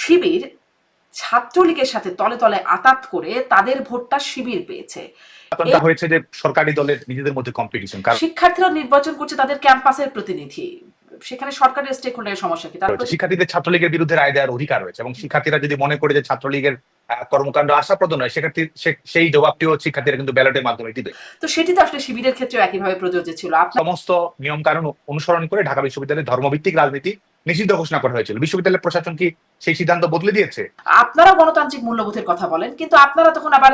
শিবির ছাত্রলীগের সাথে তলে তলে আতাত করে তাদের ভোটটা শিবির পেয়েছে। হয়েছে যে সরকারি দলের নিজেদের মধ্যে কম্পিটিশন, কারণ শিক্ষার্থীরা নির্বাচন করছে তাদের ক্যাম্পাসের প্রতিনিধি, সেখানে সরকারি স্টেক হোল্ডারের সমস্যা কি? শিক্ষার্থীদের ছাত্রলীগের বিরুদ্ধে রায় দেওয়ার অধিকার রয়েছে এবং শিক্ষার্থীরা যদি মনে করে যে ছাত্রলীগের কর্মকাণ্ড আশাপ্রদ নয়, সেক্ষেত্রে সেই জবাবটিও শিক্ষার্থীরা কিন্তু ব্যালটের মাধ্যমে দিবে। তো সেটি তো আসলে শিবিরের ক্ষেত্রেও একইভাবে প্রযোজ্য ছিল। সমস্ত নিয়ম কানুন অনুসরণ করে ঢাকা বিশ্ববিদ্যালয়ের ধর্মভিত্তিক রাজনীতি নিষিদ্ধ ঘোষণা করা হয়েছিল। বিশ্ববিদ্যালয়ের প্রশাসন কি সেই সিদ্ধান্ত বদলে দিয়েছে? আপনারা গণতান্ত্রিক মূল্যবোধের কথা বলেন, কিন্তু আপনারা তখন আবার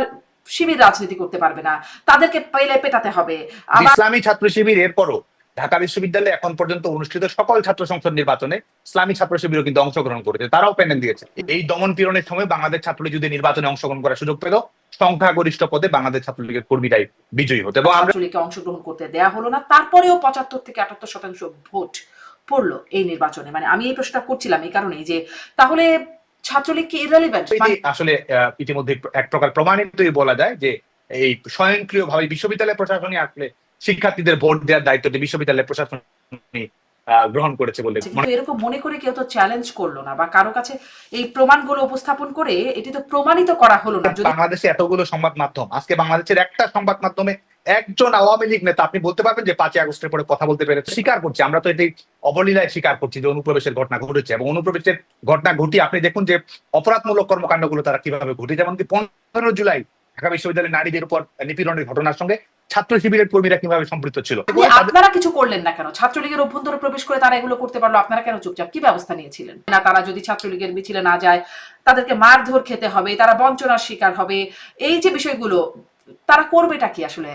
শিবির রাজনীতি করতে পারবে না, তাদেরকে পেলে পেটাতে হবে। ইসলামী ছাত্র শিবির এরপরও ঢাকা বিশ্ববিদ্যালয়ে এখন পর্যন্ত অনুষ্ঠিত সকল ছাত্র সংসদ নির্বাচনে ইসলামী ছাত্র শিবিরও কিন্তু অংশগ্রহণ করেছে, তারাও প্যানেল দিয়েছে। এই দমন পীড়নের সময় বাংলাদেশ ছাত্রলীগ যদি নির্বাচনে অংশগ্রহণ করার সুযোগ পেল, সংখ্যাগরিষ্ঠ পদে বাংলাদেশ ছাত্রলীগের কর্মীরাই বিজয়ী হতো। এবং ছাত্রলীগকে অংশগ্রহণ করতে দেয়া হলো না, তারপরেও 75 থেকে 78% ভোট পড়লো এই নির্বাচনে। মানে আমি এই প্রশ্নটা করছিলাম এই কারণেই যে তাহলে ছাত্রলীগ কি ইররিলেভেন্ট? আসলে ইতিমধ্যে এক প্রকার প্রমাণিতই বলা যায় যে এই স্বয়ংক্রিয়ভাবে বিশ্ববিদ্যালয় প্রশাসনই আসলে শিক্ষার্থীদের ভোট দেওয়ার দায়িত্বটি বিশ্ববিদ্যালয় প্রশাসন গ্রহণ করেছে বলে। এরকম মনে করে কেউ তো চ্যালেঞ্জ করলো না বা কারো কাছে এই প্রমাণগুলো উপস্থাপন করে এটি তো প্রমাণিত করা হলো না। বাংলাদেশে এতগুলো সংবাদ মাধ্যম, আজকে বাংলাদেশের একটা সংবাদ মাধ্যমে একজন আওয়ামী লীগ নেতা আপনি বলতে পারবেন যে 5ই আগস্টের পরে কথা বলতে পেরেছে? স্বীকার করছি, আমরা তো এটি অবলীলায় স্বীকার করছি যে অনুপ্রবেশের ঘটনা ঘটেছে, এবং অনুপ্রবেশের ঘটনা ঘটিয়ে আপনি দেখুন যে অপরাধমূলক কর্মকাণ্ডগুলো তারা কিভাবে ঘটে। যেমনকি 15 জুলাই ঢাকা বিশ্ববিদ্যালয়ের নারীদের উপর নিপীড়নের ঘটনার সঙ্গে ছাত্র শিবিরের কর্মীরা কিভাবে সম্পৃক্ত ছিল। আপনারা কিছু করলেন না কেন? ছাত্রলীগের অভ্যন্তরে প্রবেশ করে তারা এগুলো করতে পারলো, আপনারা কেন চুপচাপ? কি ব্যবস্থা নিয়েছিলেন? না তারা যদি ছাত্রলীগের মিছিলে না যায় তাদেরকে মারধর খেতে হবে, তারা বঞ্চনার শিকার হবে, এই যে বিষয়গুলো তারা করবেটা কি আসলে?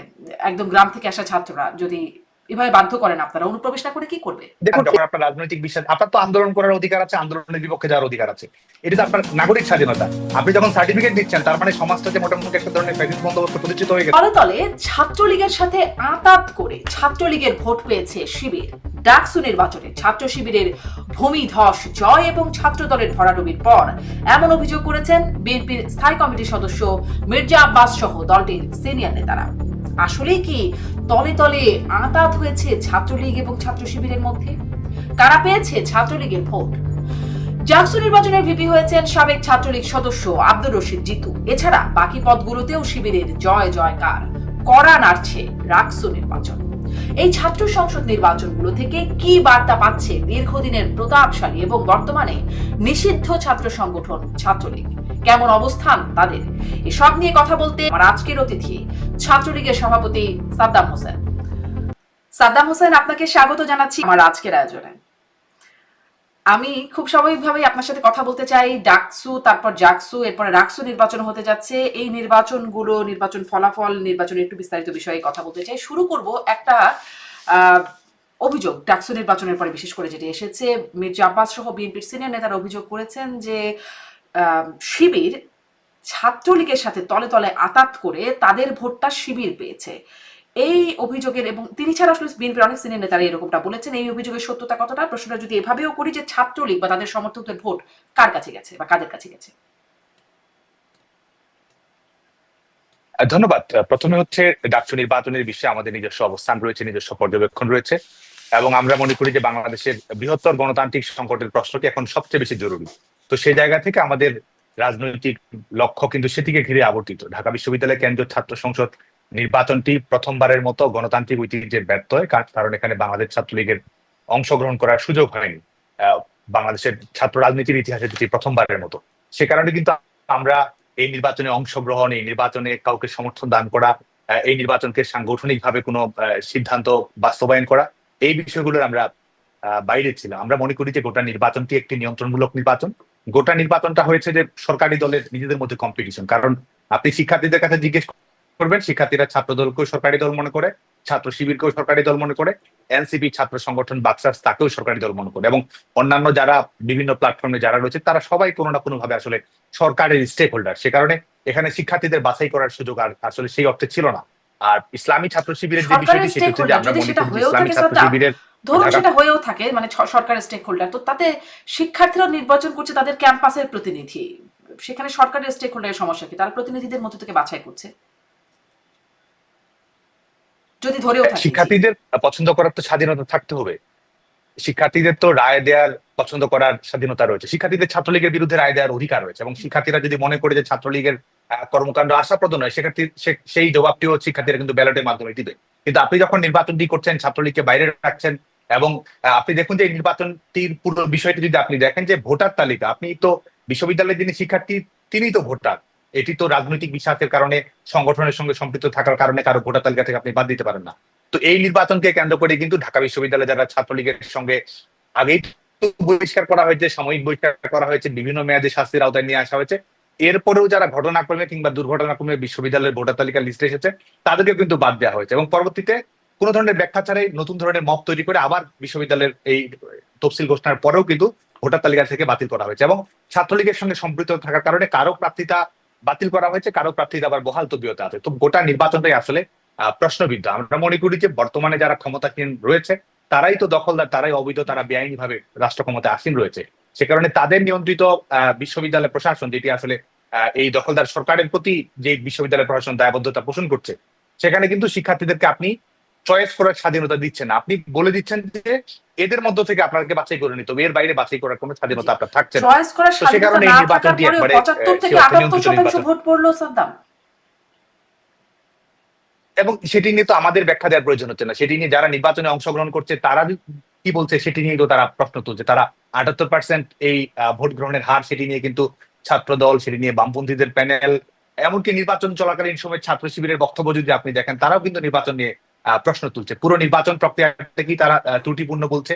একদম গ্রাম থেকে আসা ছাত্ররা যদি এভাবে বাধ্য করেন, আপনারা অনুপ্রবেশ না করে কি করবে? দেখুন, যখন আপনার রাজনৈতিক বিশ্বাস, আপনার তো আন্দোলন করার অধিকার আছে, আন্দোলনের বিপক্ষে যাওয়ার অধিকার আছে, এটা তো আপনার নাগরিক স্বাধীনতা। আপনি যখন সার্টিফিকেট দিচ্ছেন তার মানে সমাজটাকে মোটামুটি একটা ধরনের ফ্যাসিস্ট বন্দোবস্ত প্রতিষ্ঠিত হয়ে গেছে। তলে তলে ছাত্রলীগের সাথে আঁতাত করে ছাত্রলীগের ভোট পেয়েছে শিবির। ডাকসু নির্বাচনে ছাত্র শিবিরের ভূমিধস জয় এবং ছাত্র দলের ভরাডুবির পর এমন অভিযোগ করেছেন বিএনপির স্থায়ী কমিটির সদস্য মির্জা আব্বাস সহ দলটির সিনিয়র নেতারা। আসলেই কি তলে তলে আঁতাত হয়েছে ছাত্রলীগ এবং ছাত্র শিবিরের মধ্যে? কারা পেয়েছে ছাত্রলীগের ভোট? ডাকসু নির্বাচনের ভিপি হয়েছেন সাবেক ছাত্রলীগ সদস্য আব্দুর রশিদ জিতু। এছাড়া বাকি পদগুলোতেও শিবিরের জয় জয়কার। কড়া নাড়ছে ডাকসু নির্বাচন। এই ছাত্র সংসদ নির্বাচনগুলো থেকে কি বার্তা পাচ্ছে দীর্ঘদিনের প্রতাপশালী এবং বর্তমানে নিষিদ্ধ ছাত্র সংগঠন ছাত্রলীগ? কেমন অবস্থান তাদের? এসব নিয়ে কথা বলতে আমার আজকের অতিথি ছাত্রলীগের সভাপতি সাদ্দাম হোসেন। সাদ্দাম হোসেন, আপনাকে স্বাগত জানাচ্ছি আমার আজকের আয়োজনে। আমি খুব স্বাভাবিকভাবেই আপনার সাথে কথা বলতে চাই ডাকসু, তারপর জাকসু, এরপরে রাকসু নির্বাচন হতে যাচ্ছে। এই নির্বাচনগুলো, নির্বাচন ফলাফল, নির্বাচনের একটু বিস্তারিত বিষয়ে কথা বলতে চাই। শুরু করব একটা অভিযোগ ডাকসু নির্বাচনের পরে বিশেষ করে যেটি এসেছে। মির্জা আব্বাস সহ বিএনপির সিনিয়র নেতারা অভিযোগ করেছেন যে শিবির ছাত্রলীগের সাথে তলে তলে আতাত করে তাদের ভোটটা শিবির পেয়েছে। এই অভিযোগের, এবং তিনি ছাড়া আসলে বিএনপির অনেক সিনিয়র নেতারা এরকমটা বলেছেন, এই অভিযোগের সত্যতা কতটা? প্রশ্নটা যদি এভাবেও করি যে ছাত্রলীগ বা তাদের সমর্থকদের ভোট কার কাছে গেছে বা কাদের কাছে গেছে? ধন্যবাদ। প্রথমে হচ্ছে ডাকসু নির্বাচনের বিষয়ে আমাদের নিজস্ব অবস্থান রয়েছে, নিজস্ব পর্যবেক্ষণ রয়েছে, এবং আমরা মনে করি যে বাংলাদেশের বৃহত্তর গণতান্ত্রিক সংকটের প্রশ্নটি এখন সবচেয়ে বেশি জরুরি। তো সেই জায়গা থেকে আমাদের রাজনৈতিক লক্ষ্য কিন্তু সেটিকে ঘিরে আবর্তিত। ঢাকা বিশ্ববিদ্যালয় কেন্দ্রীয় ছাত্র সংসদ নির্বাচনটি প্রথমবারের মতো গণতান্ত্রিক ঐতিহ্যের ব্যর্থ হয়, কারণ এখানে বাংলাদেশ ছাত্রলীগের অংশগ্রহণ করার সুযোগ হয়নি। বাংলাদেশের ছাত্র রাজনীতির ইতিহাসে যেটি প্রথমবারের মতো। সে কারণে কিন্তু আমরা এই নির্বাচনে অংশগ্রহণ, এই নির্বাচনে কাউকে সমর্থন দান করা, এই নির্বাচনকে সাংগঠনিকভাবে কোনো সিদ্ধান্ত বাস্তবায়ন করা, এই বিষয়গুলোর আমরা বাইরে ছিলাম। আমরা মনে করি যে গোটা নির্বাচনটি একটি নিয়ন্ত্রণমূলক নির্বাচন। গোটা নির্বাচনটা হয়েছে যে সরকারি দলের নিজেদের মধ্যে কম্পিটিশন। কারণ আপনি শিক্ষার্থীদের কাছে জিজ্ঞেস করবেন, শিক্ষার্থীরা ছাত্র দলকেও সরকারি দল মনে করে, ছাত্র শিবিরকেও সরকারি দল মনে করে, এনসিপি ছাত্র সংগঠন বাকসাস তাকেও সরকারি দল মনে করে, এবং অন্যান্য যারা বিভিন্ন প্ল্যাটফর্মে যারা রয়েছে তারা সবাই কোনো না কোনো ভাবে আসলে সরকারের স্টেক হোল্ডার। সে কারণে এখানে শিক্ষার্থীদের বাছাই করার সুযোগ আর আসলে সেই অর্থে ছিল না। আর ইসলামী ছাত্র শিবিরের যে বিষয়টি, সেটা হচ্ছে যে আমরা মনে করি ইসলামী ছাত্র শিবিরের, ধরুন সেটা হয়েও থাকে, মানে সরকারের স্টেক হোল্ডার, তো তাতে শিক্ষার্থীরা নির্বাচন করছে তাদের ক্যাম্পাসের প্রতিনিধি, সেখানে সরকারের স্টেক হোল্ডারের সমস্যা কি? তারা প্রতিনিধিদের মধ্যে থেকে বাছাই করছে, যদি ধরেও থাকে। শিক্ষার্থীদের পছন্দ করার তো স্বাধীনতা থাকতে হবে। শিক্ষার্থীদের তো রায় দেওয়ার পছন্দ করার স্বাধীনতা রয়েছে, শিক্ষার্থীদের ছাত্রলীগের বিরুদ্ধে রায় দেওয়ার অধিকার রয়েছে, এবং শিক্ষার্থীরা যদি মনে করে যে ছাত্রলীগের কর্মকাণ্ড আশাপ্রদ নয়, শিক্ষার্থী সেই জবাবটিও শিক্ষার্থীরা কিন্তু ব্যালটের মাধ্যমে দিবে। কিন্তু আপনি যখন নির্বাচনটি করছেন, ছাত্রলীগকে বাইরে রাখছেন, এবং আপনি দেখুন যে এই নির্বাচনটির পুরো বিষয়টি যদি আপনি দেখেন যে ভোটার তালিকা, আপনি তো বিশ্ববিদ্যালয়ের যিনি শিক্ষার্থী তিনিই তো ভোটার, এটি তো রাজনৈতিক বিশ্বাসের কারণে, সংগঠনের সঙ্গে সম্পৃক্ত থাকার কারণে কারো ভোটার তালিকা থেকে আপনি বাদ দিতে পারেন না। তো এই নির্বাচনকে কেন্দ্র করে কিন্তু ঢাকা বিশ্ববিদ্যালয়ে যারা ছাত্রলীগের সঙ্গে আগেই তো বহিষ্কার করা হয়েছে, সাময়িক বহিষ্কার করা হয়েছে, বিভিন্ন মেয়াদে শাস্তির আওতায় নিয়ে আসা হয়েছে, এরপরেও যারা ঘটনাক্রমে কিংবা দুর্ঘটনাক্রমে বিশ্ববিদ্যালয়ের ভোটার তালিকার লিস্টে এসেছে তাদেরকেও কিন্তু বাদ দেওয়া হয়েছে, এবং পরবর্তীতে কোনো ধরনের ব্যাখ্যা ছাড়াই নতুন ধরনের মব তৈরি করে আবার বিশ্ববিদ্যালয়ের এই তফসিল ঘোষণার পরেও কিন্তু ভোটার তালিকা থেকে বাতিল করা হয়েছে, এবং ছাত্রলীগের সঙ্গে সম্পৃক্ত থাকার কারণে কারো প্রার্থিতা বাতিল করা হয়েছে, কারো প্রার্থিতা আবার বহাল তবিয়তে আছে। তো গোটা নির্বাচনটাই আসলে প্রশ্নবিদ্ধ। আমরা মনে করি যে বর্তমানে যারা ক্ষমতাসীন রয়েছে তারাই তো দখলদার, তারাই অবৈধ, তারা বেআইনি ভাবে রাষ্ট্র ক্ষমতায় আসীন রয়েছে। সে কারণে তাদের নিয়ন্ত্রিত বিশ্ববিদ্যালয় প্রশাসন, যেটি আসলে এই দখলদার সরকারের প্রতি যে বিশ্ববিদ্যালয় প্রশাসন দায়বদ্ধতা পোষণ করছে, সেখানে কিন্তু শিক্ষার্থীদেরকে আপনি চয়েস করার স্বাধীনতা দিচ্ছেন না, আপনি বলে দিচ্ছেন যে এদের মধ্য থেকে আপনাকে বাছাই করে নিতে হবে, এর বাইরে বাছাই করার কোনো স্বাধীনতা আপনার থাকছে না। চয়েস করার তো সে স্বাধীনতা কারণে এই না থাকার নির্বাচনটি পরেও একবারে 75 থেকে 78% ভোট পড়লো সাদ্দাম, এবং সেটি নিয়ে তো আমাদের ব্যাখ্যা দেওয়ার প্রয়োজন হচ্ছে না। সেটি নিয়ে যারা নির্বাচনে অংশগ্রহণ করছে তারা কি বলছে সেটি নিয়ে তো তারা প্রশ্ন তুলছে। তারা 78% এই ভোট গ্রহণের হার, সেটি নিয়ে কিন্তু ছাত্র দল, সেটি নিয়ে বামপন্থীদের প্যানেল, এমনকি নির্বাচন চলাকালীন সময় ছাত্র শিবিরের বক্তব্য যদি আপনি দেখেন, তারাও কিন্তু নির্বাচন নিয়ে প্রশ্ন তুলছে। পুরো নির্বাচন প্রক্রিয়াটা কি তারা ত্রুটিপূর্ণ বলছে।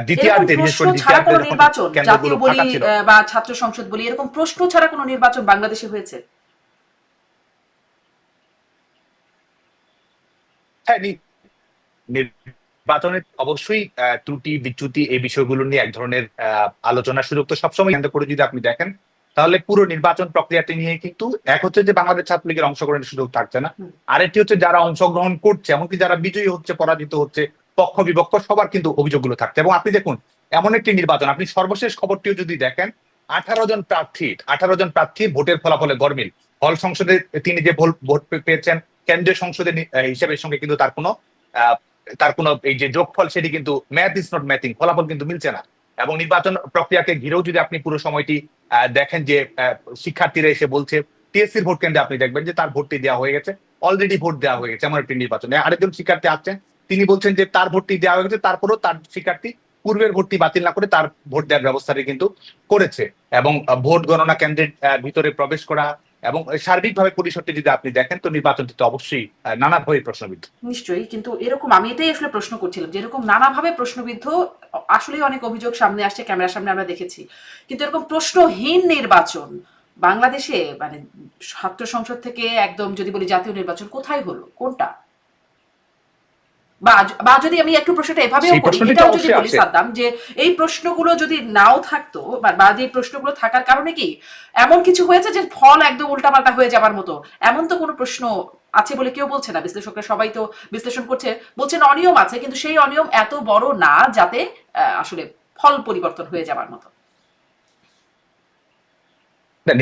দ্বিতীয়ার্ধে, বিশেষ করে দ্বিতীয়ার্ধে যখন নির্বাচন, জাতীয় কেন্দ্রগুলো বলি ফাঁকা ছিল, বা ছাত্র সংসদ বলি, এরকম প্রশ্ন ছাড়া কোনো নির্বাচন বাংলাদেশে হয়েছে? হ্যাঁ, নির্বাচনের অবশ্যই ত্রুটি বিচ্যুতি এই বিষয়গুলো নিয়ে এক ধরনের আলোচনার সুযোগ তো সবসময় কেন্দ্র করে যদি আপনি দেখেন, তাহলে পুরো নির্বাচন প্রক্রিয়াটি নিয়ে কিন্তু এক হচ্ছে যে বাংলাদেশ ছাত্রলীগের অংশগ্রহণের সুযোগ থাকছে না, আরেকটি হচ্ছে যারা অংশগ্রহণ করছে, এমনকি যারা বিজয়ী হচ্ছে, পরাজিত হচ্ছে, পক্ষ বিপক্ষ সবার কিন্তু অভিযোগগুলো থাকছে। এবং আপনি দেখুন, এমন একটি নির্বাচন, আপনি সর্বশেষ খবরটিও যদি দেখেন, 18 জন প্রার্থী ভোটের ফলাফলে গরমিল। হল সংসদে তিনি যে ভোট পেয়েছেন, কেন্দ্রীয় সংসদের হিসেবের সঙ্গে কিন্তু তার কোনো এই যে যোগফল, সেটি কিন্তু ম্যাথ ইজ নট ম্যাথিং, ফলাফল কিন্তু মিলছে না। এবং নির্বাচন প্রক্রিয়াকে ঘিরেও যদি আপনি পুরো সময়টি দেখেন যে শিক্ষার্থীরা এসে বলছে, টিএসসির ভোট কেন্দ্রে আপনি দেখবেন যে তার ভোটটি দেওয়া হয়ে গেছে, অলরেডি ভোট দেওয়া হয়ে গেছে, এমন একটি নির্বাচনে আরেকজন শিক্ষার্থী আছেন, তিনি বলছেন যে তার ভোটটি দেওয়া হয়ে গেছে, তারপরেও তার শিক্ষার্থী পূর্বের ভোটটি বাতিল না করে তার ভোট দেওয়ার ব্যবস্থাটি কিন্তু করেছে। এবং ভোট গণনা কেন্দ্রের ভিতরে প্রবেশ করা এবং সার্বিকভাবে পরিসরটি যদি আপনি দেখেন, তো নির্বাচনটি তো অবশ্যই নানাভাবে প্রশ্নবিদ্ধ। নিশ্চয়ই, কিন্তু এরকম আমি এটাই আসলে প্রশ্ন করছিলাম যে এরকম নানাভাবে প্রশ্নবিদ্ধ, আসলে অনেক অভিযোগ সামনে আসছে, ক্যামেরার সামনে আমরা দেখেছি, কিন্তু এরকম প্রশ্নহীন নির্বাচন বাংলাদেশে, মানে ছাত্র সংসদ থেকে একদম যদি বলি জাতীয় নির্বাচন, কোথায় হলো, কোনটা? বা যদি আমি একটু প্রশ্নটা এভাবেও করি, এটাও যদি বলি সাদ্দাম, যে এই প্রশ্নগুলো যদি নাও থাকতো, বা যে প্রশ্নগুলো থাকার কারণে কি এমন কিছু হয়েছে যে ফল একদম উল্টাপাল্টা হয়ে যাবার মতো, এমন তো কোনো প্রশ্ন আছে বলে কেউ বলছে না। বিশ্লেষকরা সবাই তো বিশ্লেষণ করছে, বলছেন অনিয়ম আছে, কিন্তু সেই অনিয়ম এত বড় না যাতে আসলে ফল পরিবর্তন হয়ে যাবার মতো।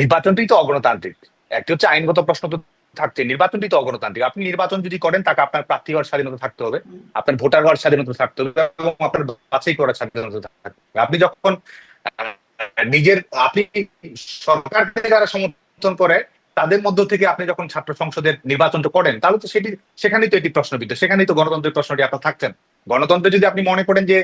নির্বাচনটি তো অগণতান্ত্রিক, একটি হচ্ছে আইনগত প্রশ্ন তো থাকছে, নির্বাচনটি তো অগণতান্ত্রিক। আপনি নির্বাচন যদি করেন, তাকে আপনার প্রার্থী হওয়ার স্বাধীনতা থাকতে হবে, আপনার ভোটার হওয়ার স্বাধীনতা থাকতে হবে, এবং আপনার বাছাই করার স্বাধীনতা থাকতে হবে। আপনি যখন আপনি সরকারকে যারা সমর্থন করে তাদের মধ্য থেকে আপনি যখন ছাত্র সংসদের নির্বাচনটা করেন, তাহলে তো সেখানেই তো এটি প্রশ্নবিদ্ধ, সেখানেই তো গণতন্ত্রের প্রশ্নটি আপনার থাকছেন। গণতন্ত্রে যদি আপনি মনে করেন যে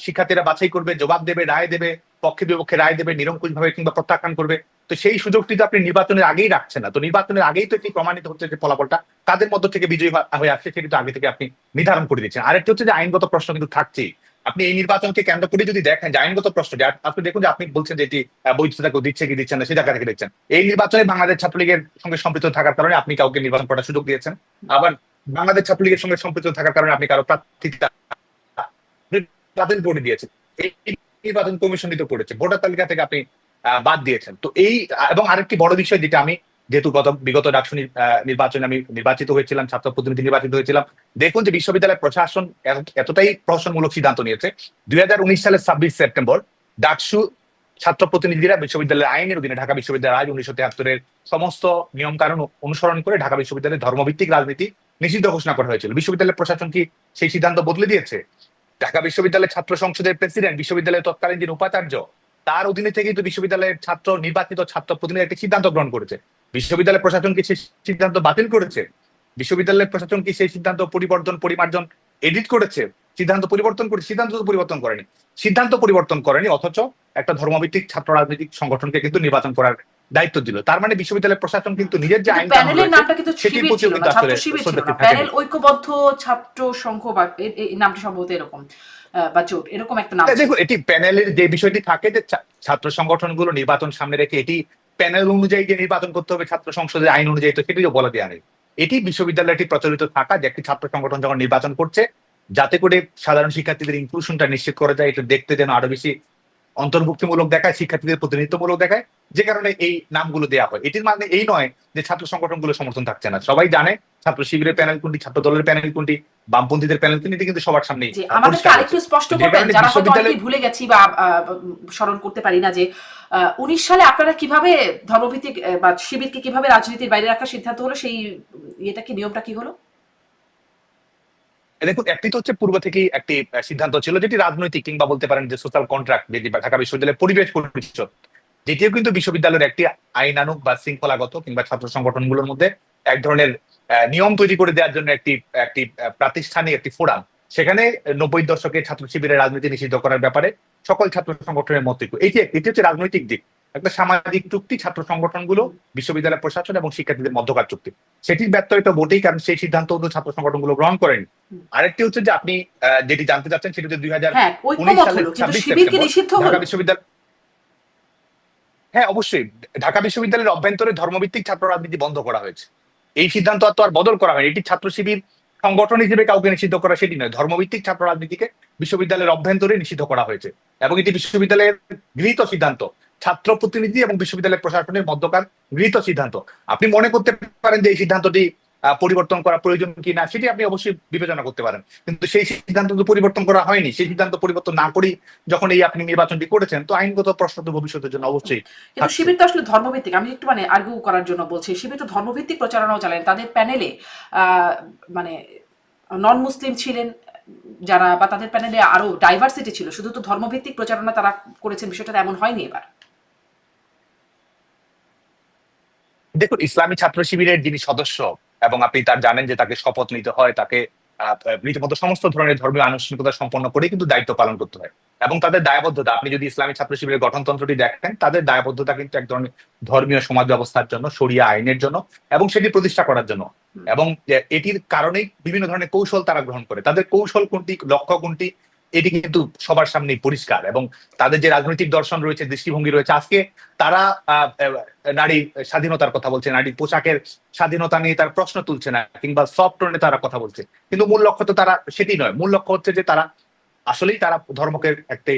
শিক্ষার্থীরা বাছাই করবে, জবাব দেবে, রায় দেবে, পক্ষে বিপক্ষে রায় দেবে, নিরঙ্কুশ ভাবে কিংবা প্রত্যাখ্যান করবে, তো সেই সুযোগটি তো আপনি নির্বাচনের আগেই রাখছেন না। তো নির্বাচনের আগেই তো এটি প্রমাণিত হচ্ছে যে ফলাফলটা কাদের মধ্য থেকে বিজয়ী হয়ে আসছে, সেটি তো আগে থেকে আপনি নির্ধারণ করে দিচ্ছেন। আরেকটি হচ্ছে যে আইনগত প্রশ্ন কিন্তু থাকছেই। আপনি এই নির্বাচনকে কেন্দ্র করে যদি দেখেন যে আইনগত প্রশ্ন, আপনি দেখুন যে আপনি বলছেন যে এটি বৈধতা কেউ দিচ্ছে কি দিচ্ছেন না, সে জায়গা থেকে দেখছেন। এই নির্বাচনে বাংলাদেশ ছাত্রলীগের সঙ্গে সম্পৃক্ত থাকার কারণে আপনি কাউকে নির্বাচন করার সুযোগ দিয়েছেন, আবার বাংলাদেশ ছাত্রলীগের সঙ্গে সম্পৃক্ত থাকার কারণে আপনি কারো প্রার্থিতা বাতিল করে দিয়েছেন। এই নির্বাচন কমিশনই তো করেছে, ভোটার তালিকা থেকে আপনি বাদ দিয়েছেন। তো এই এবং আরেকটি বড় বিষয়, যেটা আমি যেহেতু বিগত ডাকসু নির্বাচনে আমি নির্বাচিত হয়েছিলাম, ছাত্র প্রতিনিধি নির্বাচিত হয়েছিলাম, দেখুন যে বিশ্ববিদ্যালয় প্রশাসন এতটাই প্রশাসনমূলক সিদ্ধান্ত নিয়েছে, 2019 সালের 26 সেপ্টেম্বর ডাকসু ছাত্র প্রতিনিধিরা বিশ্ববিদ্যালয়ের আইনের অধীনে ঢাকা বিশ্ববিদ্যালয় আইন 1973-এর সমস্ত নিয়ম কানুন অনুসরণ করে ঢাকা বিশ্ববিদ্যালয়ের ধর্মভিত্তিক রাজনীতি নিষিদ্ধ ঘোষণা করা হয়েছিল। বিশ্ববিদ্যালয় প্রশাসন কি সেই সিদ্ধান্ত বদলে দিয়েছে? ঢাকা বিশ্ববিদ্যালয়ের ছাত্র সংসদের প্রেসিডেন্ট, বিশ্ববিদ্যালয়ের তৎকালীন যিনি উপাচার্য, তার অধীনে থেকেই তো বিশ্ববিদ্যালয়ের ছাত্র নির্বাচিত ছাত্র প্রতিনিধি একটি সিদ্ধান্ত গ্রহণ করেছে। বিশ্ববিদ্যালয় প্রশাসন কি সেই সিদ্ধান্ত বাতিল করেছে? বিশ্ববিদ্যালয়ের প্রশাসন কি সেই সিদ্ধান্ত পরিবর্তন পরিমার্জন এডিট করেছে? সিদ্ধান্ত পরিবর্তন করে? সিদ্ধান্ত তো পরিবর্তন করেনি। সিদ্ধান্ত পরিবর্তন করেনি, অথচ একটা ধর্মভিত্তিক ছাত্র রাজনৈতিক সংগঠনকে কিন্তু নির্বাচন করার দায়িত্ব দিল। তার মানে বিশ্ববিদ্যালয় প্রশাসন কিন্তু নিজের যে আইন প্যানেলের নামটা কিন্তু শিবির ছিল না, ছাত্র শিবির ছিল না, প্যানেল ঐক্যবদ্ধ ছাত্র সংঘ বা এই নামটি সম্ভবত এরকম, বা জোট এরকম একটা নাম। দেখুন, এটি প্যানেলের যে বিষয়টি থাকে যে ছাত্র সংগঠনগুলো নির্বাচন সামনে রেখে এটি প্যানেল অনুযায়ী যে নির্বাচন করতে হবে ছাত্র সংসদের আইন অনুযায়ী, তো সেটিও বলা দেওয়া নেই। এটি বিশ্ববিদ্যালয়টি প্রচলিত থাকা যে একটি ছাত্র সংগঠন যখন নির্বাচন করছে, যাতে করে সাধারণ শিক্ষার্থীদের ইনক্লুশনটা নিশ্চিত করা যায়, এটা দেখতে যেন আরো বেশি অন্তর্ভুক্তিমূলক দেখায়, শিক্ষার্থীদের প্রতিনিধিত্বমূলক দেখায়, যে কারণে এই নামগুলো দেওয়া হয়। এটির মানে এই নয় যে ছাত্র সংগঠনগুলো সমর্থন থাকছে না। সবাই জানে ছাত্র শিবিরের প্যানেল কোনটি, ছাত্র দলের প্যানেল কোনটি, বামপন্থীদের প্যানেল কোনটি, এটি কিন্তু সবার সামনে। আমাদেরকে আরেকটু স্পষ্ট করবেন, যারা হয়তো অনেকেই ভুলে গেছি বা স্মরণ করতে পারি না, যে 19 সালে আপনারা কিভাবে ধর্মভিত্তিক বা শিবিরকে কিভাবে রাজনীতির বাইরে রাখার সিদ্ধান্ত হলো, সেই এটা কি নিয়মটা কি হলো? দেখুন, একটি তো হচ্ছে পূর্ব থেকেই একটি সিদ্ধান্ত ছিল, যেটি রাজনৈতিক কিংবা বলতে পারেন যে সোশ্যাল কন্ট্রাক্ট, যেটি ঢাকা বিশ্ববিদ্যালয়ের পরিবেশ পরিষদ, যেটিও কিন্তু বিশ্ববিদ্যালয়ের একটি আইনানুগ বা শৃঙ্খলাগত কিংবা ছাত্র সংগঠনগুলোর মধ্যে এক ধরনের নিয়ম তৈরি করে দেওয়ার জন্য একটি একটি প্রাতিষ্ঠানিক একটি ফোরাম। সেখানে 90 দশকে ছাত্র শিবিরের রাজনীতি নিষিদ্ধ করার ব্যাপারে সকল ছাত্র সংগঠনের মত এটি হচ্ছে রাজনৈতিক দিক। একটা সামাজিক চুক্তি ছাত্র সংগঠনগুলো, বিশ্ববিদ্যালয় প্রশাসন এবং শিক্ষার্থীদের মধ্যকার চুক্তি, সেটির ব্যত্যয় তো বটেই, কারণ সেই সিদ্ধান্ত ছাত্র সংগঠনগুলো গ্রহণ করেনি। আরেকটি হচ্ছে যে আপনি যেটি জানতে চাচ্ছেন সেটি হচ্ছে 2019 সালের 26 সেপ্টেম্বর ঢাকা বিশ্ববিদ্যালয়, হ্যাঁ অবশ্যই, ঢাকা বিশ্ববিদ্যালয়ের অভ্যন্তরে ধর্মভিত্তিক ছাত্র রাজনীতি বন্ধ করা হয়েছে। এই সিদ্ধান্ত আর বদল করা হয়নি। এটি ছাত্র শিবির সংগঠন হিসেবে কাউকে নিষিদ্ধ করা সেটি নয়, ধর্মভিত্তিক ছাত্র রাজনীতিকে বিশ্ববিদ্যালয়ের অভ্যন্তরে নিষিদ্ধ করা হয়েছে এবং এটি বিশ্ববিদ্যালয়ের গৃহীত সিদ্ধান্ত, ছাত্র প্রতিনিধি এবং বিশ্ববিদ্যালয় প্রশাসনের মধ্যকার গৃহীত সিদ্ধান্ত। আপনি মনে করতে পারেন যে এই সিদ্ধান্তটি পরিবর্তন করা প্রয়োজন কি না, সেটি আপনি অবশ্যই বিবেচনা করতে পারেন, কিন্তু সেই সিদ্ধান্ত তো পরিবর্তন করা হয়নি। সেই সিদ্ধান্ত পরিবর্তন না করেই যখন এই আপনি নির্বাচনটি করেছেন, তো আইনগত প্রশ্ন তো ভবিষ্যতের জন্য অবশ্যই। কিন্তু শিবির তো আসলে ধর্মভিত্তিক, আমি একটু মানে আর্গু করার জন্য বলছি, শিবির তো ধর্মভিত্তিক প্রচারণাও চালান। তাদের প্যানেলে মানে নন মুসলিম ছিলেন যারা, বা তাদের প্যানেলে আরো ডাইভার্সিটি ছিল, শুধু তো ধর্মভিত্তিক প্রচারণা তারা করেছেন, বিষয়টা এমন হয়নি এবার। দেখুন, ইসলামী ছাত্র শিবিরের যিনি সদস্য এবং আপনি তার জানেন যে তাকে শপথ নিতে হয়, তাকে রীতিমতো সমস্ত ধরনের ধর্মীয় আনুষ্ঠানিকতা সম্পন্ন করে কিন্তু দায়িত্ব পালন করতে হয় এবং তাদের দায়বদ্ধতা, আপনি যদি ইসলামী ছাত্র শিবিরের গঠনতন্ত্রটি দেখেন, তাদের দায়বদ্ধতা কিন্তু এক ধরনের ধর্মীয় সমাজ ব্যবস্থার জন্য, শরিয়া আইনের জন্য এবং সেটি প্রতিষ্ঠা করার জন্য। এবং এটির কারণেই বিভিন্ন ধরনের কৌশল তারা গ্রহণ করে। তাদের কৌশল কোনটি, লক্ষ্য কোনটি, এটি কিন্তু সবার সামনেই পরিষ্কার। এবং তাদের যে রাজনৈতিক দর্শন রয়েছে, দৃষ্টিভঙ্গি রয়েছে, আজকে তারা নারী স্বাধীনতার কথা বলছে, নারী পোশাকের স্বাধীনতা নিয়ে তার প্রশ্ন তুলছে না, কিংবা সফট টোনে তারা কথা বলছে, কিন্তু মূল লক্ষ্য তো তারা সেটি নয়। মূল লক্ষ্য হচ্ছে যে তারা আসলেই তারা ধর্মকে একটি